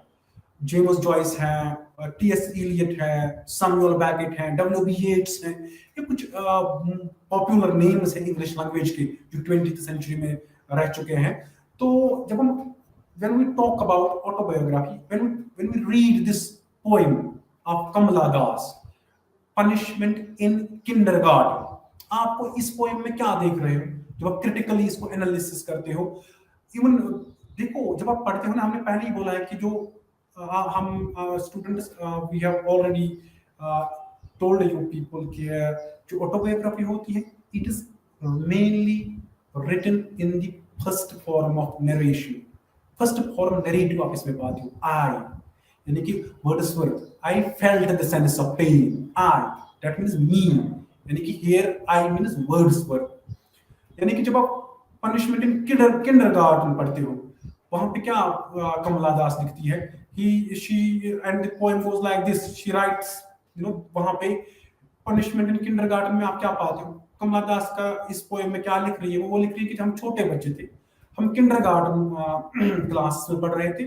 S1: जेम्स जॉयस है, टी.एस. इलियट है, सैमुअल बेकेट है, डब्ल्यू.बी. येट्स हैं, ये कुछ पॉपुलर नेम्स हैं इंग्लिश लैंग्वेज के जो 20th सेंचुरी में रह चुके हैं। तो जब हम when we talk about autobiography, when we read this poem of Kamala Das, Punishment in Kindergarten, आपको इस पोएम में क्या देख रहे हो जब आप क्रिटिकली इसको एनालिसिस करते हो? इवन देखो जब आप पढ़ते हो ना, हमने पहले ही बोला है कि जो हम students we have already told you people कि जो ऑटोबायोग्राफी होती है it is mainly written in the first form of narration. First form narrative आप इसमें पाते हो, आई, यानी कि Wordsworth, I felt the sense of pain, I that means me, यानी कि हियर आई मींस वर्ड्सवर्थ। यानी कि जब आप पनिशमेंट इन किंडरगार्टन पढ़ते हो, वहां पे क्या कमला दास लिखती है, he she and the poem goes like this, she writes, you know, वहां पे पनिशमेंट इन किंडरगार्टन में आप क्या पाते हो, कमला दास का इस पोएम में क्या लिख रही है, वो लिख रही है कि हम छोटे बच्चे थे, हम किंडरगार्टन क्लास में पढ़ रहे थे,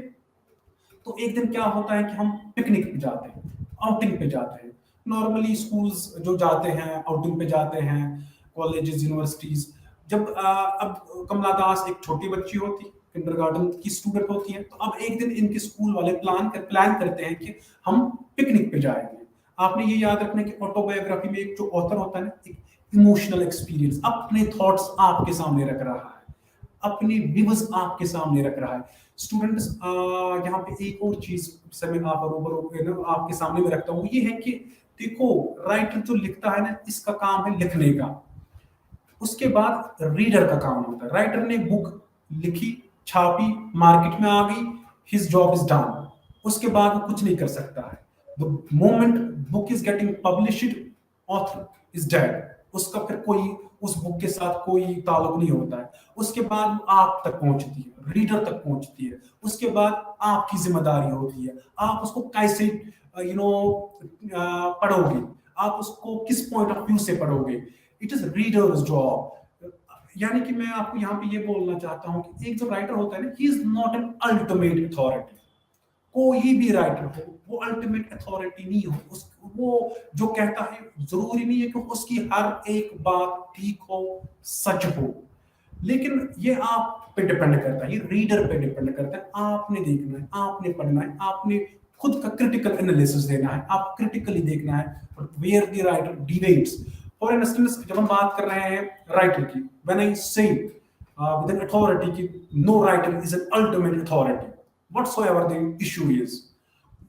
S1: तो एक दिन क्या होता है कि हम पिकनिक पे जाते हैं, आउटिंग पे जाते हैं। नॉर्मली स्कूल्स जो जाते हैं आउटिंग पे जाते हैं, कॉलेजेस यूनिवर्सिटीज, जब अब कमला दास एक छोटी बच्ची होती, किंडरगार्टन की स्टूडेंट होती है, तो अब एक दिन इनके स्कूल वाले प्लान करते हैं कि हम पिकनिक पे जाएंगे। आपने ये याद रखना कि ऑटोबायोग्राफी में एक जो ऑथर होता है ना, एक इमोशनल एक्सपीरियंस, अपने थॉट्स आपके सामने रख रहा है, अपने व्यूज आपके सामने रख रहा है। स्टूडेंट्स यहाँ पे एक और चीज से मैं आपके सामने में रखता हूँ, ये है कि देखो राइटर जो लिखता है ना, इसका काम है लिखने का, उसके बाद रीडर का काम होता है। राइटर ने बुक लिखी, छापी, मार्केट में आ गई, हिज जॉब इज डन, उसके बाद वो कुछ नहीं कर सकता है। The moment book is getting published, author is dead, उसका फिर कोई उस बुक के साथ कोई ताल्लुक नहीं होता है। उसके बाद आप तक पहुंचती है, रीडर तक पहुंचती है, उसके बाद आपकी जिम्मेदारी होती है, आप उसको कैसे पढ़ोगे, आप उसको किस पॉइंट ऑफ व्यू से पढ़ोगे। It is readers job. यानी कि मैं आपको यहाँ पे ये बोलना चाहता हूँ कि एक जो राइटर होता है ना, he is not an ultimate authority. कोई भी राइटर हो वो अल्टीमेट अथॉरिटी नहीं हो, वो जो कहता है जरूरी नहीं है कि उसकी हर एक बात ठीक हो, सच हो, लेकिन ये आप पे डिपेंड करता है, ये रीडर पे डिपेंड करता है। आपने देखना है, आपने पढ़ना है, आपने खुद का क्रिटिकल एनालिसिस देना है, आप क्रिटिकली देखना है where the writer deviates. For instance जब हम बात कर रहे हैं राइटर की, when I say with an authority कि no writer is an ultimate authority whatsoever the issue is,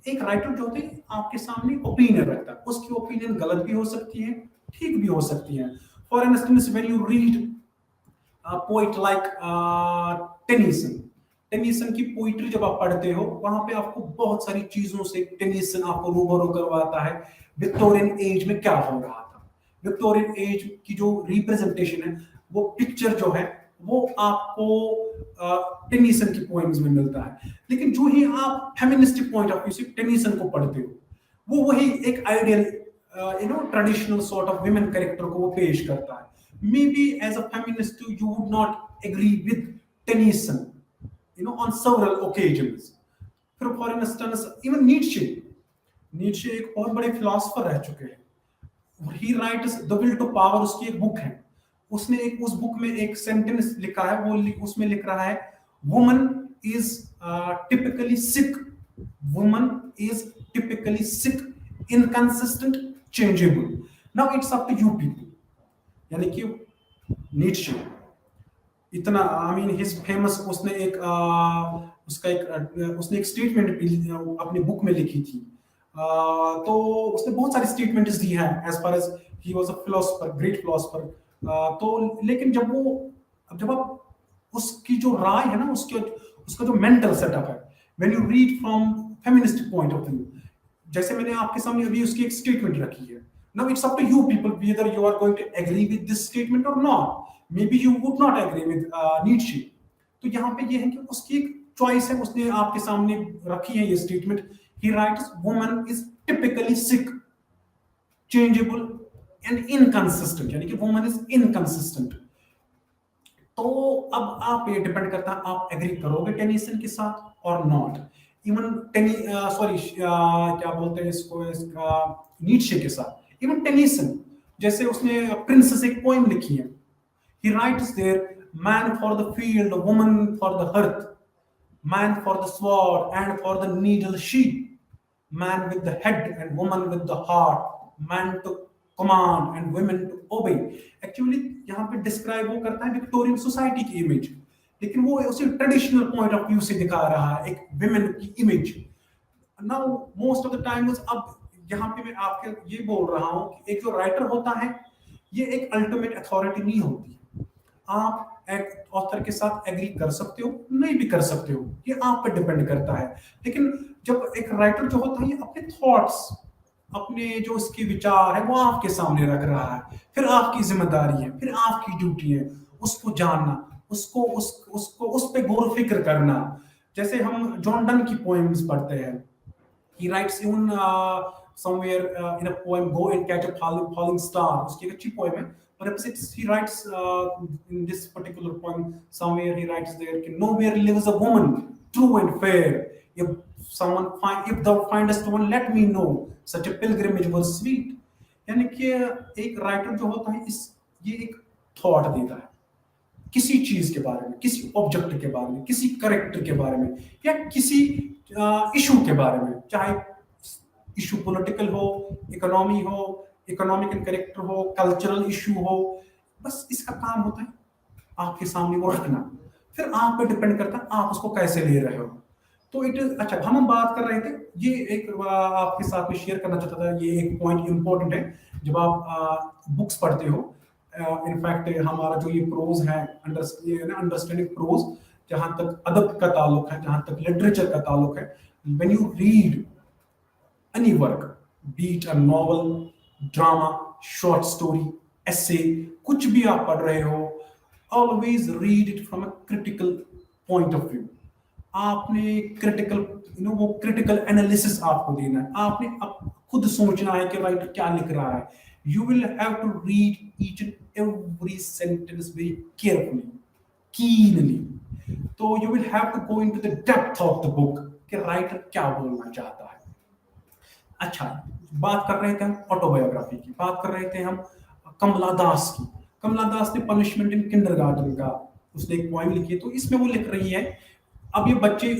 S1: एक राइटर जो होते हैं आपके सामने ओपिनियन रखता है, उसकी ओपिनियन गलत भी हो सकती है, ठीक भी हो सकती है। For instance when you read poet like Tennyson की पोइट्री जब आप पढ़ते हो, वहां पे आपको बहुत सारी चीजों से टेनिसन आपको रूबरू करवाता है। विक्टोरियन एज में क्या हो रहा था, विक्टोरियन एज की जो रिप्रेजेंटेशन है, वो पिक्चर जो है वो आपको टेनिसन की पोएम्स में मिलता है। लेकिन जो ही आप फेमिनिस्टिक पॉइंट ऑफ व्यू से टेनिसन को पढ़ते हो, वो वही एक ideal traditional sort of women character को वो पेश करता है। May be as a feminist you would not agree with Tennyson on several occasions। फिर फॉर इंस्टेंस इवन नीट्शे एक बहुत बड़े फिलोसोफर रह चुके हैं। He writes the will to power, उसकी एक बुक है, उसने एक उस बुक में एक सेंटेंस लिखा है, वो उसमें लिख रहा है woman is typically sick. Woman is typically sick, inconsistent, changeable. Now it's up to you people. यानी कि नीचे इतना आई मीन हिज फेमस उसने एक उसका एक उसने एक स्टेटमेंट अपनी बुक में लिखी थी। तो उसने बहुत सारी स्टेटमेंट्स दी हैं as far as he was a philosopher, great philosopher. तो लेकिन जब आप उसकी जो राय है ना, उसका जो मेंटल सेटअप है, when you read from feministic point of view, जैसे मैंने आपके सामने अभी उसकी एक स्टेटमेंट रखी है। Now it's up to you people whether you are going to agree with this statement or not. Maybe you would not agree with Nietzsche. तो यहाँ पे ये है कि उसकी एक चॉइस है, उसने आपके सामने रखी है ये statement. He writes, woman is typically sick, changeable and inconsistent, यानी कि woman is inconsistent। तो अब आप ये डिपेंड करता है आप एग्री करोगे टेनिसन के साथ और नॉट। इवन सॉरी क्या बोलते हैं इसका नीट्शे के साथ। इवन टेनिसन जैसे उसने प्रिंसेस एक पोएम लिखी है। He writes there, man for the field, woman for the hearth, man for the sword and for the needle she, man with the head and woman with the heart, man to command and women to obey. Actually यहाँ पे describe वो करता है Victorian society की image, लेकिन वो उसे traditional point of view से दिखा रहा है, एक विमेन की image. Now most of the time अब यहाँ पे मैं आपके ये बोल रहा हूँ कि एक जो राइटर होता है ये एक अल्टीमेट अथॉरिटी नहीं होती। आप एक ऑथर के साथ एग्री कर सकते हो, नहीं भी कर सकते हो, ये आप पे डिपेंड करता है। लेकिन जब एक राइटर जो होता है ये अपने थॉट्स, अपने जो उसके विचार है वो आपके सामने रख रहा है, फिर आपकी जिम्मेदारी है, फिर आपकी ड्यूटी है उसको जानना, उसको उस पे गौर फिक्र करना। जैसे हम जॉन डन की पोएम्स पढ़ते हैं। He rights even somewhere in a poem, Go and Catch a Falling Star, उसकी एक अच्छी पोएम है। Perhaps he writes in this particular poem somewhere he writes there कि nowhere lives a woman true and fair, if thou findest one let me know, such a pilgrimage was sweet। यानी कि एक राइटर जो होता है ये एक थॉट देता है किसी चीज के बारे में, किसी ऑब्जेक्ट के बारे में, किसी करेक्टर के बारे में, या किसी इशू के बारे में, चाहे इशू पॉलिटिकल हो, इकोनॉमी हो, इकोनॉमिक एंड करेक्टर हो, कल्चरल इशू हो। बस इसका काम होता है आपके सामने वो रखना, फिर आप पे डिपेंड करता है आप उसको कैसे ले रहे हो। तो इट इज अच्छा, हम बात कर रहे थे, ये एक आपके साथ में शेयर करना चाहता था, ये एक पॉइंट इंपॉर्टेंट है जब आप बुक्स पढ़ते हो। इनफैक्ट हमारा जो ये प्रोज है, अंडरस्टैंडिंग प्रोज, जहां तक अदब का ताल्लुक है, जहां तक लिटरेचर का ताल्लुक है, when you read any work, be it a novel, drama, short story, essay, कुछ भी आप पढ़ रहे हो, always read it from a critical point of view। आपने critical, वो critical analysis आपको देना है, आपने खुद सोचना है कि राइटर क्या लिख रहा है। You will have to read each and every sentence very carefully, keenly। तो you will have to go into the depth of the book कि राइटर क्या बोलना चाहता है। अच्छा, बात कर रहे थे हम ऑटोबायोग्राफी की, बात कर रहे थे हम कमला दास की। कमला दास ने पनिशमेंट इन किंडरगार्टन का उसने एक पोएम लिखी है। तो इसमें वो लिख रही है, अब ये बच्चे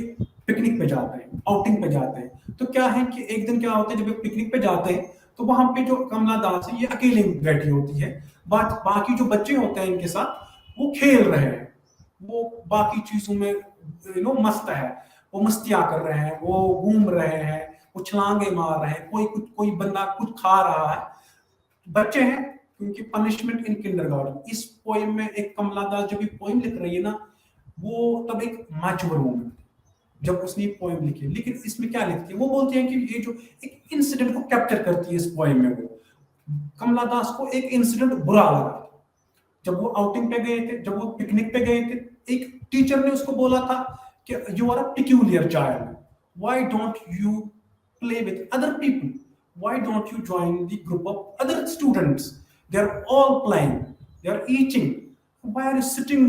S1: पिकनिक पे जाते हैं, आउटिंग पे जाते हैं, तो क्या है कि एक दिन क्या होता है, जब ये पिकनिक पे जाते हैं तो वहां पे जो कमला दास है ये अकेले बैठी होती है, बाकी जो बच्चे होते हैं इनके साथ वो खेल रहे हैं, वो बाकी चीजों में मस्त है, वो मस्तियां कर रहे हैं, वो घूम रहे हैं, वो छलांगे मार रहे हैं, कोई बंदा कुछ खा रहा है, बच्चे हैं, क्योंकि पनिशमेंट इन किंडरगार्टन। इस पोएम में एक कमला दास जब ये पोएम लिख रही है ना, वो तब एक मैच्योर वूमन जब उसने पोएम लिखी, लेकिन इसमें क्या लिखती है, वो बोलती है कि ये जो एक इंसिडेंट को कैप्चर करती है इस पोएम में। वो कमला दास को एक इंसिडेंट बुरा लगा, जब वो आउटिंग पे गए थे, जब वो पिकनिक पे गए थे, एक टीचर ने उसको बोला था कि you are a peculiar child, why don't you play with other people, why don't you join the group of other students, they are all playing, they are eating, why are you sitting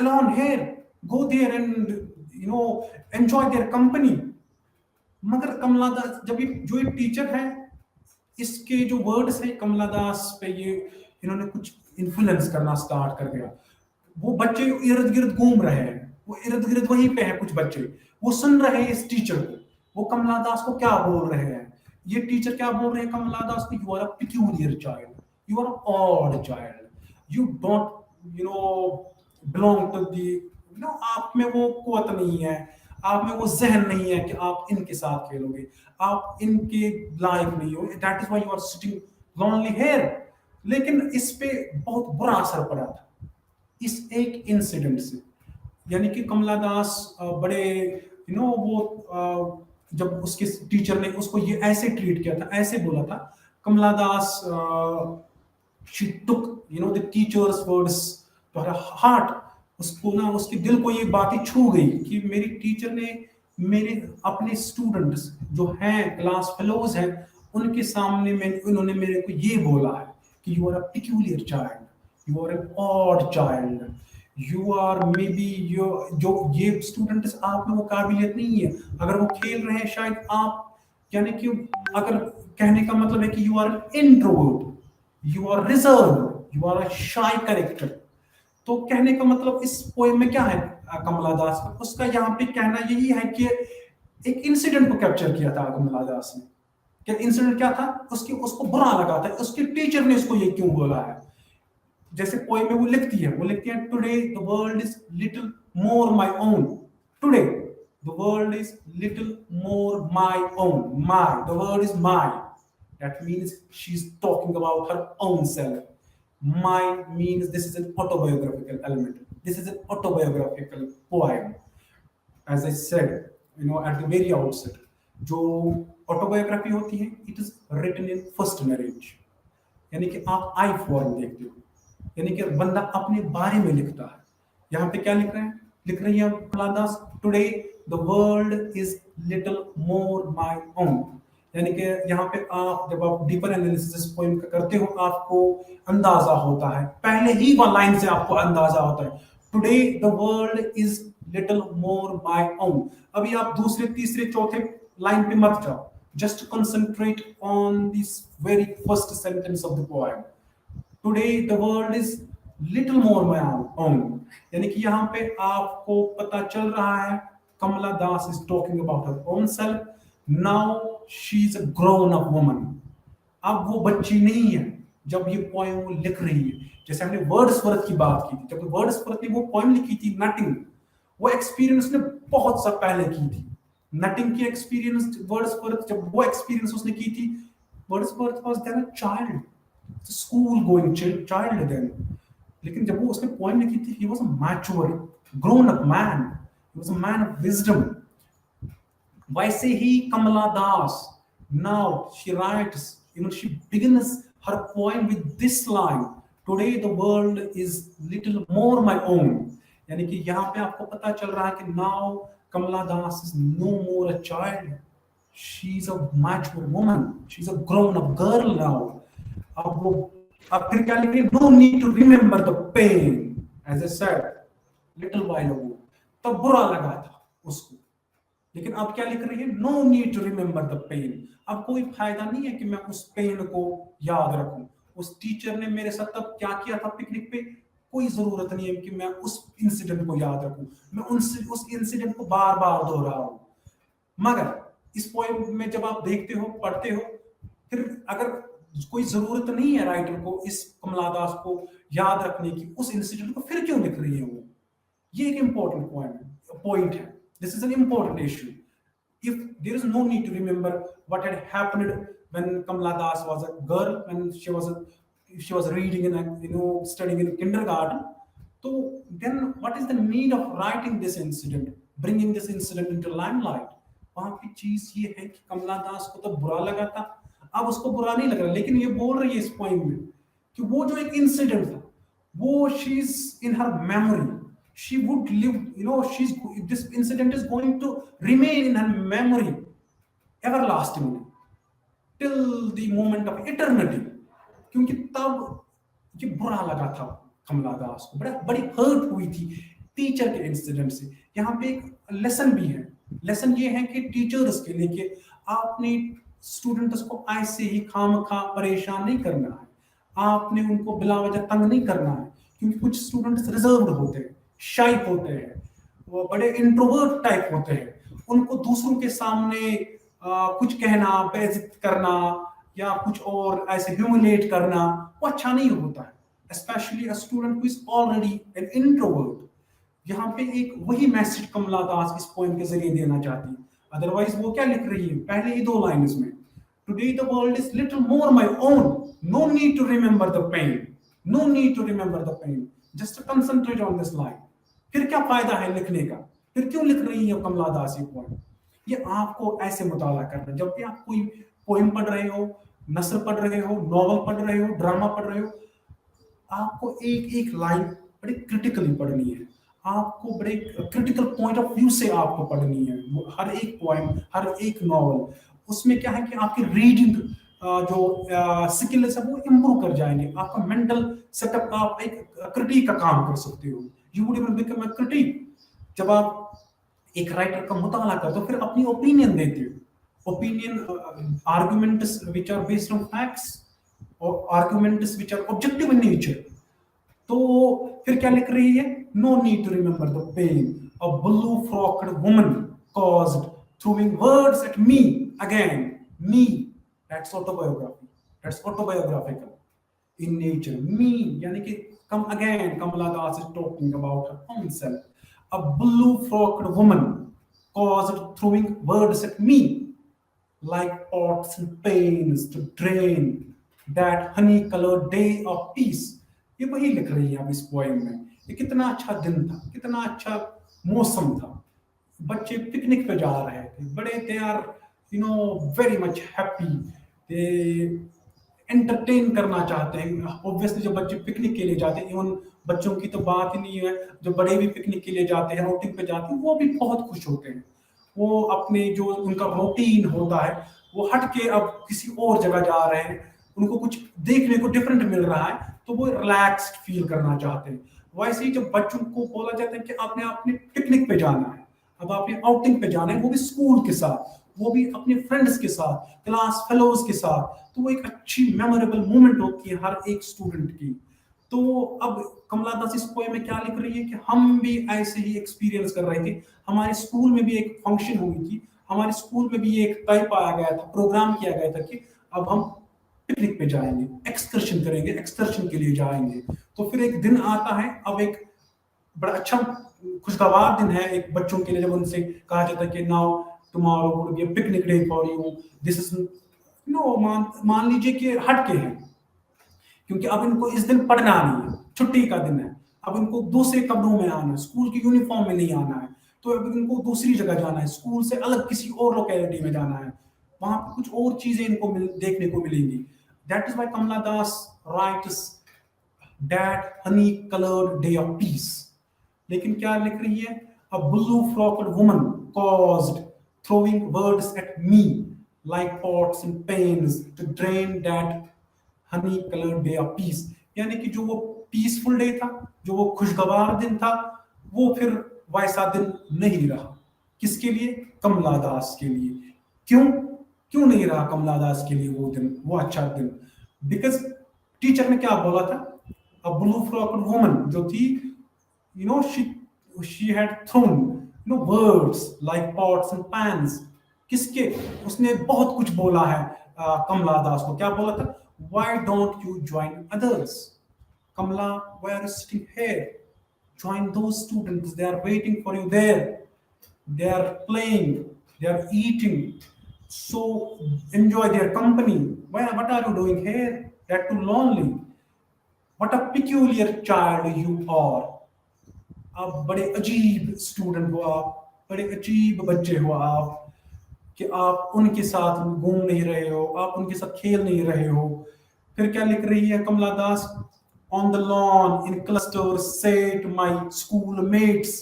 S1: alone here, go there and enjoy their company। मगर कमला दास जब जो एक teacher है, इसके जो words है कमला दास पे ये इन्होंने कुछ इन्फ्लुएंस करना स्टार्ट कर दिया। वो बच्चे इर्द गिर्द घूम रहे हैं, वो इर्द गिर्द वहीं पे है कुछ बच्चे, वो सुन रहे हैं इस टीचर को, वो कमला दास को क्या बोल रहे हैं। ये टीचर क्या बोल रहे हैं कमला दास को, you are a peculiar child, you are odd child, you don't belong to the, आप में वो कुवत नहीं है, आप में वो जहन नहीं है कि आप इनके साथ खेलोगे, आप इनके लायक नहीं हो, that is why you are sitting lonely here. लेकिन इस पे बहुत बुरा असर पड़ा था इस एक इंसिडेंट से। यानी कि कमला दास बड़े वो जब उसके टीचर ने उसको ये ऐसे ट्रीट किया था, ऐसे बोला था, कमला दास she took the teacher's words to her heart, उसको ना उसके दिल को ये बातें छू गई कि मेरी टीचर ने मेरे अपने स्टूडेंट्स जो हैं क्लास फेलोज हैं उनके सामने में उन्होंने मेरे को ये बोला है कि you are a peculiar child, you are an odd child, you are may be जो ये स्टूडेंट्स आप में वो काबिलियत नहीं है, अगर वो खेल रहे हैं शायद आप, यानी कि अगर कहने का मतलब है कि you are an introvert, you are reserve, you are a shy character. तो कहने का मतलब इस पोएम में क्या है कमला दास का, उसका यहाँ पे कहना यही है कि एक इंसिडेंट को कैप्चर किया था कमला दास ने। क्या इंसिडेंट क्या था, उसको बुरा लगा था, उसके टीचर ने उसको ये क्यों बोला है। जैसे पोएम में वो लिखती है today the world is little more my own, today the world is little more my own, my the word is my, that means she's talking about her own self. My means this is an autobiographical element, this is an autobiographical poem, as I said at the very outset, जो autobiography होती है it is written in first narration, यानी कि आप आई form देखते हो, यानी कि बंदा अपने बारे में लिखता है। यहाँ पे क्या लिख रहे हैं, लिख रही है Kamala Das, today the world is little more my own, यानी कि यहाँ पे आप जब आप डीपर एनालिसिस पोएम का करते हो आपको अंदाजा होता है, पहले ही वन लाइन से आपको अंदाजा होता है, today the world is little more my own. अभी आप दूसरे तीसरे चौथे लाइन पे मत जाओ, just concentrate on this very first sentence of the poem, today the world is little more my own, यानी कि यहाँ पे आपको पता चल रहा है कमला दास is talking about her own self, now she is a grown up woman, अब वो बच्ची नहीं है जब ये पोएम वो लिख रही है। जैसे हमने वर्ड्सवर्थ की बात की थी, जब वर्ड्सवर्थ ने वो पोएम लिखी थी नटिंग, वो एक्सपीरियंस ने बहुत सा पहले की थी, नटिंग की एक्सपीरियंस वर्ड्सवर्थ जब वो एक्सपीरियंस उसने की थी, Wordsworth was then a child, school going child then, लेकिन जब वो उसने पोएम लिखी थी he was a mature grown up man, he was a man of wisdom. वैसे ही कमला दास, now she writes, she begins her poem with this line, today the world is little more my own, यानी कि यहाँ पे आपको पता चल रहा है कि now Kamala Das is no more a child, she's a mature woman, she's a grown up girl now। अब फिर क्या लिख रही है, no need to remember the pain, as I said little while ago, तब बुरा लगा था उसको, लेकिन अब क्या लिख रही है, no need to remember the pen, अब कोई फायदा नहीं है कि मैं उस पेन को याद रखूं, उस टीचर ने मेरे साथ तब क्या किया था पिकनिक पे, कोई जरूरत नहीं है कि मैं उस इंसिडेंट को याद रखूं, मैं उस इंसिडेंट को बार बार दोहराऊं। मगर इस पोएम में जब आप देखते हो पढ़ते हो, फिर अगर कोई जरूरत नहीं है राइटर को इस कमला दास को याद रखने की, उस इंसिडेंट को फिर क्यों लिख रही है वो, ये एक इंपॉर्टेंट पॉइंट है। This is an important issue. If there is no need to remember what had happened when Kamala Das was a girl, when she was reading in studying in kindergarten, so then what is the need of writing this incident, bringing this incident into limelight? वहां की चीज ये है कि कमला दास को तो बुरा लगा था, अब उसको बुरा नहीं लग रहा, लेकिन ये बोल रही है इस पोएम में कि वो जो एक इंसिडेंट था वो she is in her memory, she would live, this incident is going to remain in her memory everlastingly till the moment of eternity, क्योंकि तब ये बुरा लगा था कमला दास को, बड़ी हर्ट हुई थी टीचर के इंसिडेंट से। यहाँ पे एक लेसन भी है, लेसन ये है कि टीचर्स के लिए कि आपने स्टूडेंट्स को ऐसे ही खामखा परेशान नहीं करना है, आपने उनको बिला वजह तंग नहीं करना है, क्योंकि कुछ स्टूडेंट्स रिजर्व्ड होते हैं, शाई होते हैं, वो बड़े इंट्रोवर्ट टाइप होते हैं, उनको दूसरों के सामने कुछ कहना, बेइज्जत करना या कुछ और ऐसे ह्यूमिलेट करना वो अच्छा नहीं होता है। Specially a student who is already an introvert. यहाँ पे एक वही मैसेज कमला दास इस पोएम के जरिए देना चाहती है। अदरवाइज वो क्या लिख रही है पहले ही दो लाइन में, today the world is little more my own, no need to remember the pen, no need to remember the pen, just concentrate on this line. फिर क्या फायदा है लिखने का, फिर क्यों लिख रही है कमला दास ये पोएम? ये आपको ऐसे मुताला करना, जब भी आप कोई पोएम पढ़ रहे हो, नसर पढ़ रहे हो, नॉवल पढ़ रहे हो, ड्रामा पढ़ रहे हो, आपको एक एक लाइन बड़े क्रिटिकली पढ़नी है, आपको बड़े क्रिटिकल पॉइंट ऑफ व्यू से आपको पढ़नी है हर एक पोएम, हर एक नॉवल। उसमें क्या है कि आपकी रीडिंग जो स्किल्स है वो इम्प्रूव कर जाएंगे, आपका मेंटल सेटअप, आप एक क्रिटिक का काम कर सकते हो, you would even become a critic. जब आप एक राइटर का मुताला करते हो फिर अपनी ओपिनियन देते हो, opinion arguments which are based on facts और arguments which are objective in nature. तो फिर क्या लिख रही है, no need to remember the pain, a blue frocked woman caused throwing words at me again, me, that's autobiography, that's autobiographical in nature, me यानी कि come again, Kamala Das is talking about her own self, a blue frocked woman caused throwing words at me like pots and pans to drain that honey colored day of peace। ये वही लिख रही है अब इस poem में। ये कितना अच्छा दिन था, कितना अच्छा मौसम था, बच्चे पिकनिक पे जा रहे थे, बड़े they are very much happy, they entertain करना चाहते हैं। ऑब्वियसली जब बच्चे पिकनिक के लिए जाते हैं, इवन बच्चों की तो बात ही नहीं है, जो बड़े भी पिकनिक के लिए जाते हैं, आउटिंग पे जाते हैं, वो भी बहुत खुश होते हैं। वो अपने जो उनका रूटीन होता है वो हट के अब किसी और जगह जा रहे हैं, उनको कुछ देखने को डिफरेंट मिल रहा है, तो वो रिलैक्स्ड फील करना चाहते हैं। वैसे ही जब बच्चों को बोला जाता है कि आपने अपने पिकनिक पे जाना है, अब आपने आउटिंग पे जाना है, वो भी स्कूल के साथ, वो भी अपने फ्रेंड्स के साथ, क्लास फेलोज के साथ, तो वो एक अच्छी मेमोरेबल मोमेंट होती है हर एक स्टूडेंट की। तो अब कमला दास इस पोएम में क्या लिख रही है कि हम भी ऐसे ही एक्सपीरियंस कर रहे थे, हमारे स्कूल में भी एक फंक्शन हुई थी, हमारे स्कूल में भी एक तय पाया गया था, प्रोग्राम किया गया था कि अब हम पिकनिक पे जाएंगे, एक्सकर्शन करेंगे, एक्सकर्शन के लिए जाएंगे। तो फिर एक दिन आता है, अब एक बड़ा अच्छा खुशगवार दिन है एक बच्चों के लिए, जब उनसे कहा जाता है कि now tomorrow would be a picnic day for you, this is no, मान लीजिए कि हट के हैं, क्योंकि अब इनको इस दिन पढ़ना नहीं है, छुट्टी का दिन है, अब इनको दूसरे कमरों में आना है, स्कूल की यूनिफॉर्म में नहीं आना है, तो अब इनको दूसरी जगह जाना है, स्कूल से अलग किसी और लोकेलिटी में जाना है, वहां पर कुछ और चीजें इनको देखने को मिलेंगी। That is why Kamala Das writes that honey coloured day of peace. लेकिन क्या लिख रही है, a blue frocked woman caused throwing words at me like pots and pans to drain that honey colored day of peace। यानी कि जो वो peaceful day था, जो वो खुशगवार दिन था, वो फिर वैसा दिन नहीं रहा। किसके लिए? कमला दास के लिए। क्यों क्यों नहीं रहा कमला दास के लिए वो दिन, वो अच्छा दिन? बिकॉज टीचर ने क्या बोला था, अ ब्लू फ्रॉक्ड वुमन जो थी, she had thrown words like pots and pans। किसके? उसने बहुत कुछ बोला है कमला दास को। क्या बोला था? why don't you join others? Kamla, why are you sitting here? Join those students, they are waiting for you there, they are playing, they are eating, so enjoy their company। What are you doing here? That too lonely, what a peculiar child you are। आप बड़े अजीब student हो, आप बड़े अजीब बच्चे हो आप, कि आप उनके साथ घूम नहीं रहे हो, आप उनके साथ खेल नहीं रहे हो। फिर क्या लिख रही है Kamala Das, on the lawn in cluster sat my schoolmates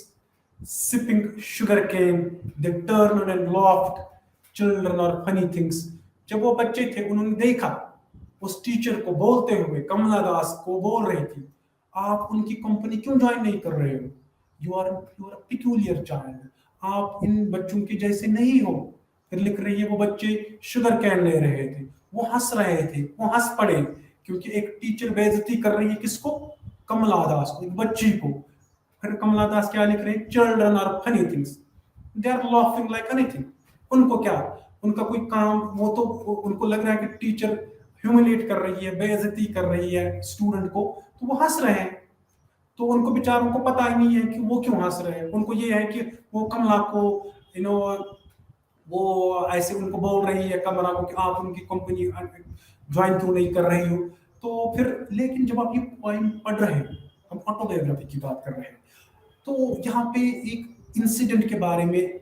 S1: sipping sugar cane, they turned and laughed, children are funny things। जब वो बच्चे थे उन्होंने देखा उस टीचर को बोलते हुए, कमला दास को बोल रही थी, आप उनकी कंपनी क्यों ज्वाइन नहीं कर रहे हो? यू आर पिक्यूलियर चाइल्ड, आप इन बच्चों के जैसे नहीं हो। फिर लिख रही है वो बच्चे शुगर कैन ले रहे थे, वो हंस रहे थे, वो हंस पड़े, क्योंकि एक टीचर बेइज्जती कर रही है किसको? कमला दास को, एक बच्ची को। फिर कमला दास क्या लिख रहे हैं, children are funny things, they are laughing like anything. उनको क्या, उनका कोई काम, वो तो उनको लग रहा है कि टीचर ह्यूमिलेट कर रही है, बेइज्जती कर रही है स्टूडेंट को, तो वो हंस रहे हैं। तो उनको बेचारों को पता ही नहीं है कि वो क्यों हंस रहे हैं। उनको ये है कि वो कमला को यू नो वो ऐसे उनको बोल रही है कमला को कि आप उनकी कंपनी ज्वाइन क्यों नहीं कर रही हो। तो फिर लेकिन जब आप ये पॉइंट पढ़ रहे हैं, हम ऑटोबायोग्राफी की बात कर रहे हैं, तो यहाँ पे एक इंसिडेंट के बारे में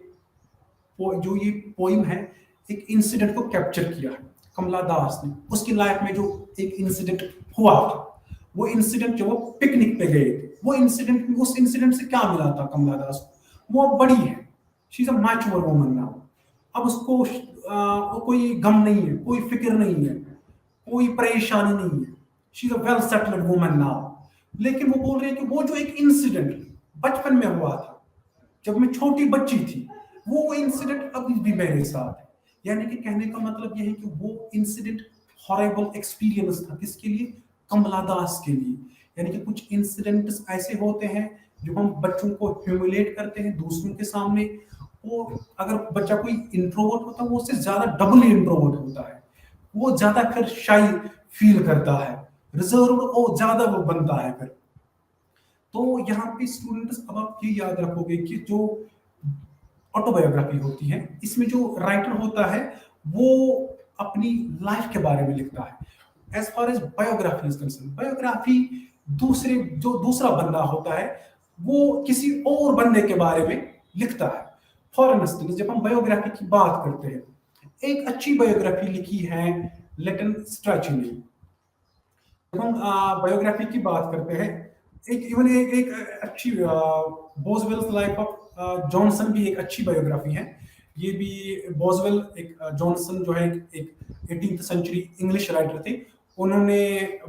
S1: जो ये पोइम है, एक इंसिडेंट को कैप्चर किया है कमला दास ने। उसकी लाइफ में जो एक इंसिडेंट हुआ था, वो इंसिडेंट जो वो पिकनिक पे गए थे, वो इंसिडेंट, उस इंसिडेंट से क्या मिला था कमला दास को, वो अब बड़ी है, she is a mature woman now. अब उसको कोई गम नहीं है, कोई फिक्र नहीं है, कोई परेशानी नहीं है, she is a well settled woman now. लेकिन वो बोल रहे हैं कि वो जो एक इंसिडेंट बचपन में हुआ था, जब मैं छोटी बच्ची थी, वो इंसिडेंट अभी भी मेरे साथ है। यानी कि कहने का मतलब यह है कि वो इंसिडेंट हॉरेबल एक्सपीरियंस था, किसके लिए, कमला दास के लिए। यानी कि कुछ इंसिडेंट्स ऐसे होते हैं जो हम बच्चों को ह्यूमिलेट करते हैं दूसरों के सामने। और अगर बच्चा कोई इंट्रोवर्ट होता है, वो उससे ज्यादा डबल इंट्रोवर्ट होता है, वो ज्यादा फिर शाई फील करता है, रिजर्व और ज्यादा वो बनता है फिर। तो यहाँ पे स्टूडेंट्स, अब आप ये याद रखोगे कि जो ऑटोबायोग्राफी होती है, इसमें जो राइटर होता है वो अपनी लाइफ के बारे में लिखता है। As far as biography is concerned, biography दूसरा बंदा होता है, वो किसी और बंदे के बारे में लिखता है। फॉर इंस्टेंस, जब हम बायोग्राफी की बात करते हैं, एक अच्छी बायोग्राफी लिखी है लेटन स्ट्रैची ने। जब हम बायोग्राफी की बात करते हैं, एक अच्छी बोजवेल्स लाइफ ऑफ जॉनसन भी एक अच्छी बायोग्राफी है। ये भी बोजवेल, एक जॉनसन जो है एक 18th सेंचुरी इंग्लिश राइटर थे। उन्होंने,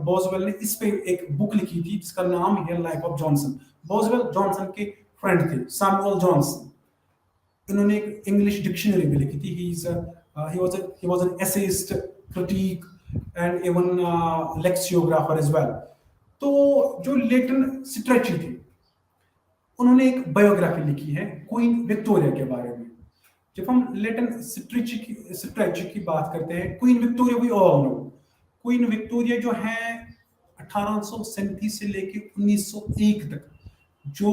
S1: बोजवेल ने इस पे एक बुक लिखी थी जिसका नाम है लाइफ ऑफ जॉनसन। बोजवेल जॉनसन के फ्रेंड थे, सैमुअल जॉनसन। इन्होंने एक इंग्लिश डिक्शनरी भी लिखी थी। he was an essayist, critic and even lexicographer as well। तो जो लेटन स्ट्रेची थे, उन्होंने एक बायोग्राफी लिखी है क्वीन विक्टोरिया के बारे में। जब हम लेटन स्ट्रेची की बात करते हैं, Queen Victoria we all know, Queen Victoria जो है 1837 से लेके 1901 तक जो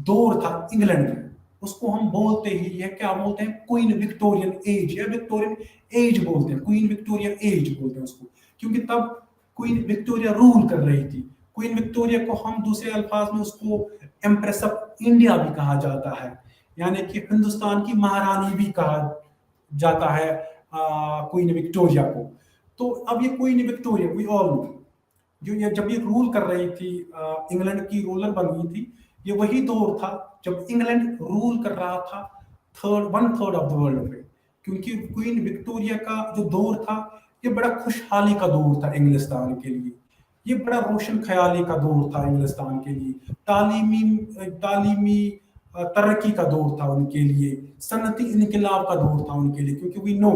S1: दौर था इंग्लैंड में, उसको हम बोलते ही है, क्या बोलते हैं, क्वीन विक्टोरियन एज या विक्टोरियन एज बोलते हैं, क्वीन विक्टोरिया एज बोलते हैं उसको, क्योंकि तब क्वीन विक्टोरिया रूल कर रही थी। क्वीन विक्टोरिया को हम दूसरे अल्फाज में उसको एम्प्रेस ऑफ इंडिया भी कहा जाता है, यानी कि हिंदुस्तान की महारानी भी कहा जाता है क्वीन विक्टोरिया को। तो अब ये Queen Victoria we all know, जो ये जब ये रूल कर रही थी, इंग्लैंड की रूलर बन गई थी, ये वही दौर था जब इंग्लैंड रूल कर रहा था 1/3 ऑफ द वर्ल्ड पे। क्योंकि क्वीन विक्टोरिया का जो दौर था, ये बड़ा खुशहाली का दौर था इंग्लिस्तान के लिए, ये बड़ा रोशन ख्याली का दौर था इंग्लिस्तान के लिए, तालीमी तरक्की का दौर था उनके लिए, सनती इनकलाब का दौर था उनके लिए। क्योंकि वी नो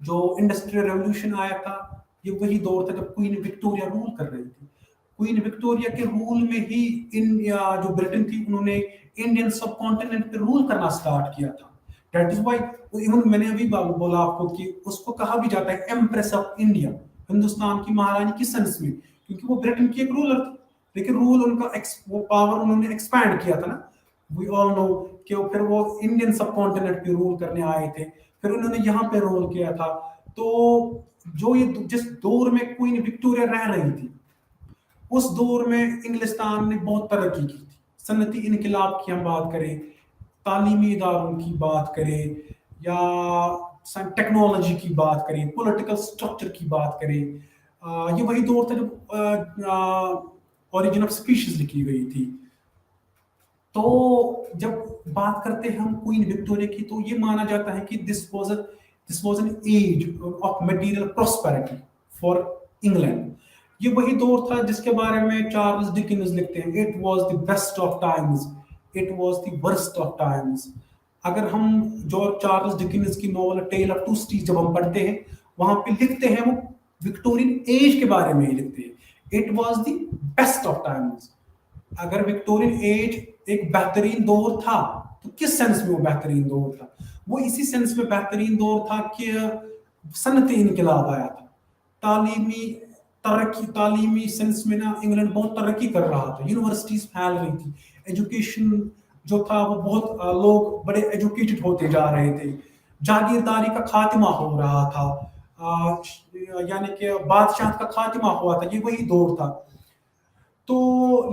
S1: जो इंडस्ट्रियल रेवोल्यूशन आया था, ये वही दौर था जब क्वीन विक्टोरिया रूल कर रही थी। क्वीन विक्टोरिया के रूल में ही इंडिया, जो ब्रिटेन थी, उन्होंने इंडियन सब कॉन्टिनेंट पे रूल करना स्टार्ट किया था। दैट इज व्हाई इवन मैंने अभी बोला आपको कि उसको कहा भी जाता है एम्प्रेस ऑफ इंडिया, हिंदुस्तान की महारानी किस सेंस में, क्योंकि वो ब्रिटेन की एक रूलर थी, लेकिन रूल उनका वो पावर उन्होंने एक्सपैंड किया था ना। वी ऑल नो कि फिर वो इंडियन सब कॉन्टिनेंट पे रूल करने आए थे, फिर उन्होंने यहाँ पे रूल किया था। तो जो ये जिस दौर में क्वीन विक्टोरिया रह रही थी, उस दौर में इंग्लिस्तान ने बहुत तरक्की की थी। सनती इनकलाब की हम बात करें, तालीमी इदारों की बात करें, या टेक्नोलॉजी की बात करें, पॉलिटिकल स्ट्रक्चर की बात करें, ये वही दौर था जब ओरिजिन ऑफ स्पीशीज लिखी गई थी। तो जब बात करते हैं हम क्वीन विक्टोरिया की, तो ये माना जाता है कि this was an age of material prosperity for England. ये वही दौर था जिसके बारे में चार्ल्स डिकेंस लिखते हैं, it was the best of times, it was the worst of times. अगर हम जो चार्ल्स डिकेंस की novel tale of two cities जब हम पढ़ते हैं, वहां पे लिखते हैं, वो विक्टोरियन एज के बारे में ही लिखते हैं, it was the best of times. अगर विक्टोरियन एज एक बेहतरीन दौर था तो किस सेंस में वो बेहतरीन दौर था? वो इसी सेंस में बेहतरीन दौर था कि सनत इनकलाब आया था, तालीमी तालीमी सेंस में ना इंग्लैंड बहुत तरक्की कर रहा था, यूनिवर्सिटीज फैल रही थी, एजुकेशन जो था वो बहुत लोग बड़े एजुकेटेड होते जा रहे थे, जागीरदारी का खात्मा हो रहा था, यानी कि बादशाह का खात्मा हुआ था, ये वही दौर था। तो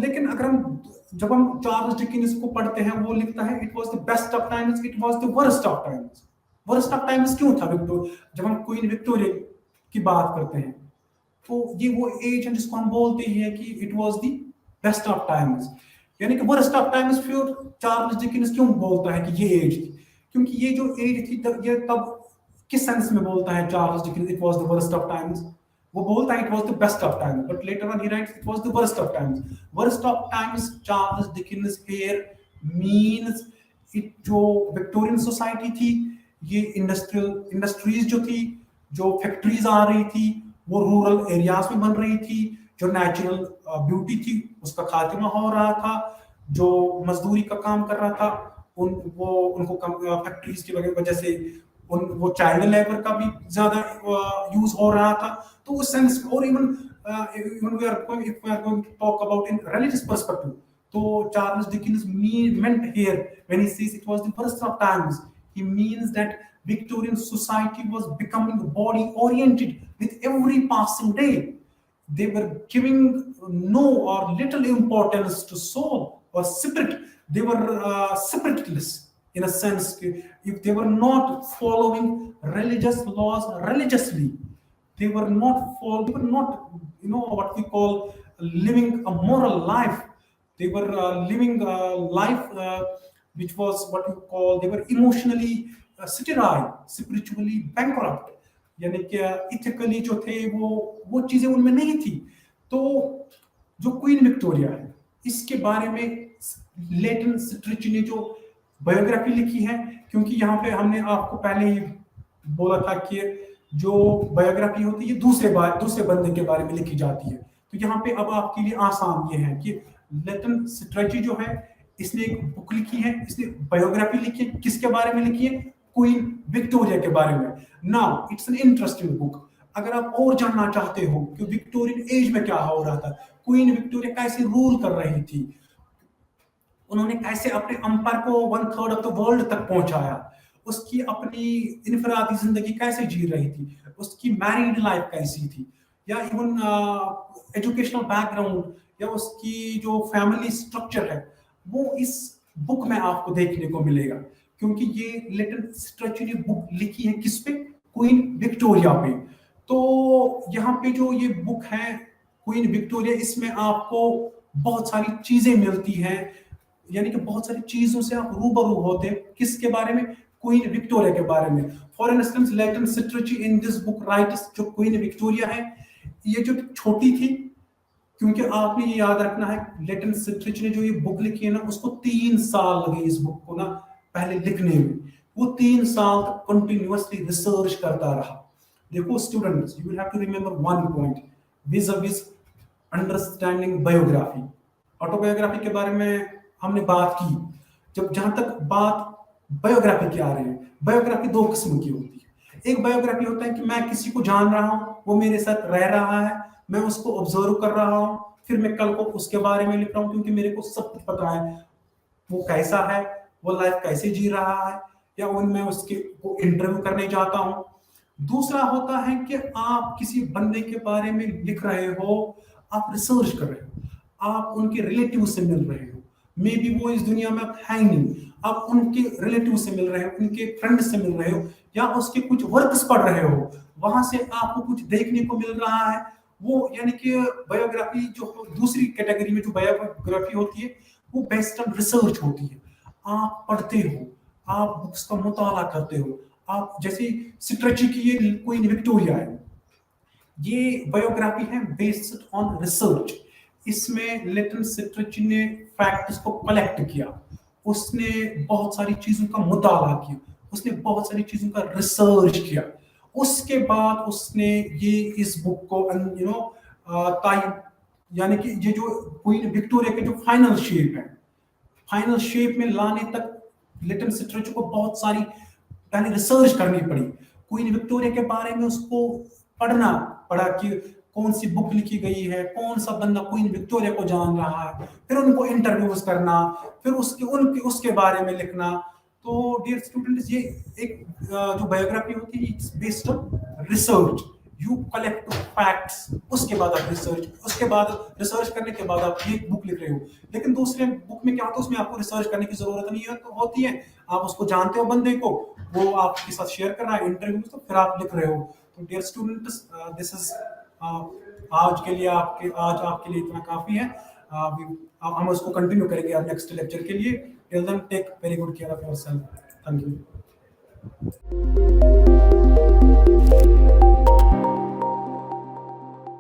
S1: लेकिन अगर हम जब हम चार्ल्स डिकेंस को पढ़ते हैं, वो लिखता है it was the best of times, it was the worst of times. Worst of times क्यों था? जब हम क्वीन विक्टोरिया की बात करते हैं तो ये वो एज है जिसको हम बोलते हैं कि it was the best of times, यानी कि वर्स्ट ऑफ टाइम्स फिर चार्ल्स डिकेंस क्यों बोलता है कि ये एज थी? क्योंकि ये जो एज थी ये तब किस सेंस में बोलता है Charles Dickens it was the worst of times? वो बोलता है it was the best of times, but later on he rights it was the worst of times. Worst of times Charles Dickens here means it जो Victorian society थी, ये industries जो थी, जो factories आ रही थी, वो रूरल एरियाज में बन रही थी, जो नेचुरल ब्यूटी थी उसका खात्मा हो रहा था, जो मजदूरी का काम कर रहा था उनको फैक्ट्रीज की वजह से वो चाइल्ड लेबर का भी ज्यादा यूज हो रहा था। तो उस सेंस और even we are going to talk about in religious perspective, तो Charles Dickens meant here when he says it was the worst of times, he means that Victorian society was becoming body oriented with every passing day. They were giving no or little importance to soul or spirit. They were spiritless in a sense. If they were not following religious laws religiously, they were not what we call living a moral life. They were living a life which was what you call, they were emotionally sterile, spiritually bankrupt, यानी कि ethically जो थे वो चीजें उनमें नहीं थी। तो जो क्वीन विक्टोरिया है इसके बारे में लेटन स्ट्रिच ने जो बायोग्राफी लिखी है, क्योंकि यहाँ पे हमने आपको पहले ही बोला था कि जो बायोग्राफी होती है दूसरे बंदे के बारे में लिखी जाती है, तो यहाँ पे अब आपके लिए आसान ये है कि लेटन स्ट्रेची जो है इसने एक बुक लिखी है, इसने बायोग्राफी लिखी है, किसके बारे में लिखी है? क्वीन विक्टोरिया के बारे में। Now it's an interesting book. अगर आप और जानना चाहते हो कि विक्टोरियन एज में क्या हो रहा था, क्वीन विक्टोरिया कैसे रूल कर रही थी, उन्होंने कैसे अपने अंपायर को 1/3 ऑफ द वर्ल्ड तक पहुंचाया, उसकी अपनी इनफरादी जिंदगी कैसे जी रही थी, उसकी मैरिड लाइफ कैसी थी, या इवन एजुकेशनल बैकग्राउंड या उसकी जो फैमिली स्ट्रक्चर है, वो इस बुक में आपको देखने को मिलेगा। क्योंकि ये लेटन स्ट्रेच ने बुक लिखी है किस पे? क्वीन विक्टोरिया पे। तो यहाँ पे जो ये बुक है क्वीन विक्टोरिया, इसमें आपको बहुत सारी चीजें मिलती हैं, यानी कि बहुत सारी चीजों से आप रूबरू होते हैं। किसके बारे में? क्वीन विक्टोरिया के बारे में। For instance Lytton Strachey in this book writes, जो क्वीन विक्टोरिया है ये जो छोटी थी, क्योंकि आपने ये याद रखना है लेटन स्ट्रिच ने जो ये बुक लिखी है ना, उसको 3 साल लगे इस बुक को ना पहले लिखने में। वो 3 साल तक कंटिन्यूअसली रिसर्च करता रहा। देखो students, you will have to remember one point while understanding biography. Autobiography के बारे में हमने बात की। जब जहां तक बात बायोग्राफी की आ रही है, बायोग्राफी 2 किस्म की होती है। एक बायोग्राफी होता है कि मैं किसी को जान रहा हूं, वो मेरे साथ रह रहा है, मैं उसको ऑब्जर्व कर रहा हूं, फिर मैं कल को उसके बारे में लिख रहा हूं क्योंकि मेरे को सब कुछ पता है, वो कैसा है, वो लाइफ कैसे जी रहा है, या उनमें उसके को इंटरव्यू करने जाता हूं। दूसरा होता है कि आप किसी बंदे के बारे में लिख रहे हो, आप रिसर्च कर रहे हो, आप उनके रिलेटिव से मिल रहे हो, मे बी वो इस दुनिया में अब है नहीं, आप उनके रिलेटिव से मिल रहे हो, उनके फ्रेंड से मिल रहे हो, या उसके कुछ वर्क्स पढ़ रहे हो, वहां से आपको कुछ देखने को मिल रहा है। वो यानी कि बायोग्राफी जो दूसरी कैटेगरी में जो बायोग्राफी होती है वो बेस्ड ऑन रिसर्च होती है। आप पढ़ते हो, आप बुक्स का मुताला करते हो, आप जैसे स्ट्रेची की ये क्वीन विक्टोरिया है, ये बायोग्राफी है बेस्ड ऑन रिसर्च। इसमें लेटन स्ट्रेच ने फैक्ट्स को कलेक्ट किया, उसने बहुत सारी चीजों का मुताला किया, उसने बहुत सारी चीजों का रिसर्च किया, उसके बाद उसने ये इस बुक को यानी कि ये जो क्वीन विक्टोरिया के जो फाइनल शेप है, फाइनल शेप में लाने तक लिटिल स्ट्रेचर को बहुत सारी पहले रिसर्च करनी पड़ी। क्वीन विक्टोरिया के बारे में उसको पढ़ना पड़ा कि कौन सी बुक लिखी गई है, कौन सा बंदा क्वीन विक्टोरिया को जान रहा है, फिर उनको इंटरव्यूज करना, फिर उसके बारे में लिखना। तो डियर स्टूडेंट्स, ये एक जो बायोग्राफी होती है, it's based on research. You collect facts, उसके बाद आप रिसर्च करने के बाद आप ये बुक लिख रहे हो। लेकिन दूसरे बुक में क्या होता है, उसमें आपको रिसर्च करने की जरूरत नहीं होती है, आप उसको जानते हो बंदे को, वो आपके साथ शेयर कर रहा है इंटरव्यू, तो फिर आप लिख रहे हो। तो डियर स्टूडेंट्स, दिस इज आज आपके लिए इतना काफी है। हम उसको कंटिन्यू करेंगे आप नेक्स्ट लेक्चर के लिए। Till then, take very good care of yourself. Thank you.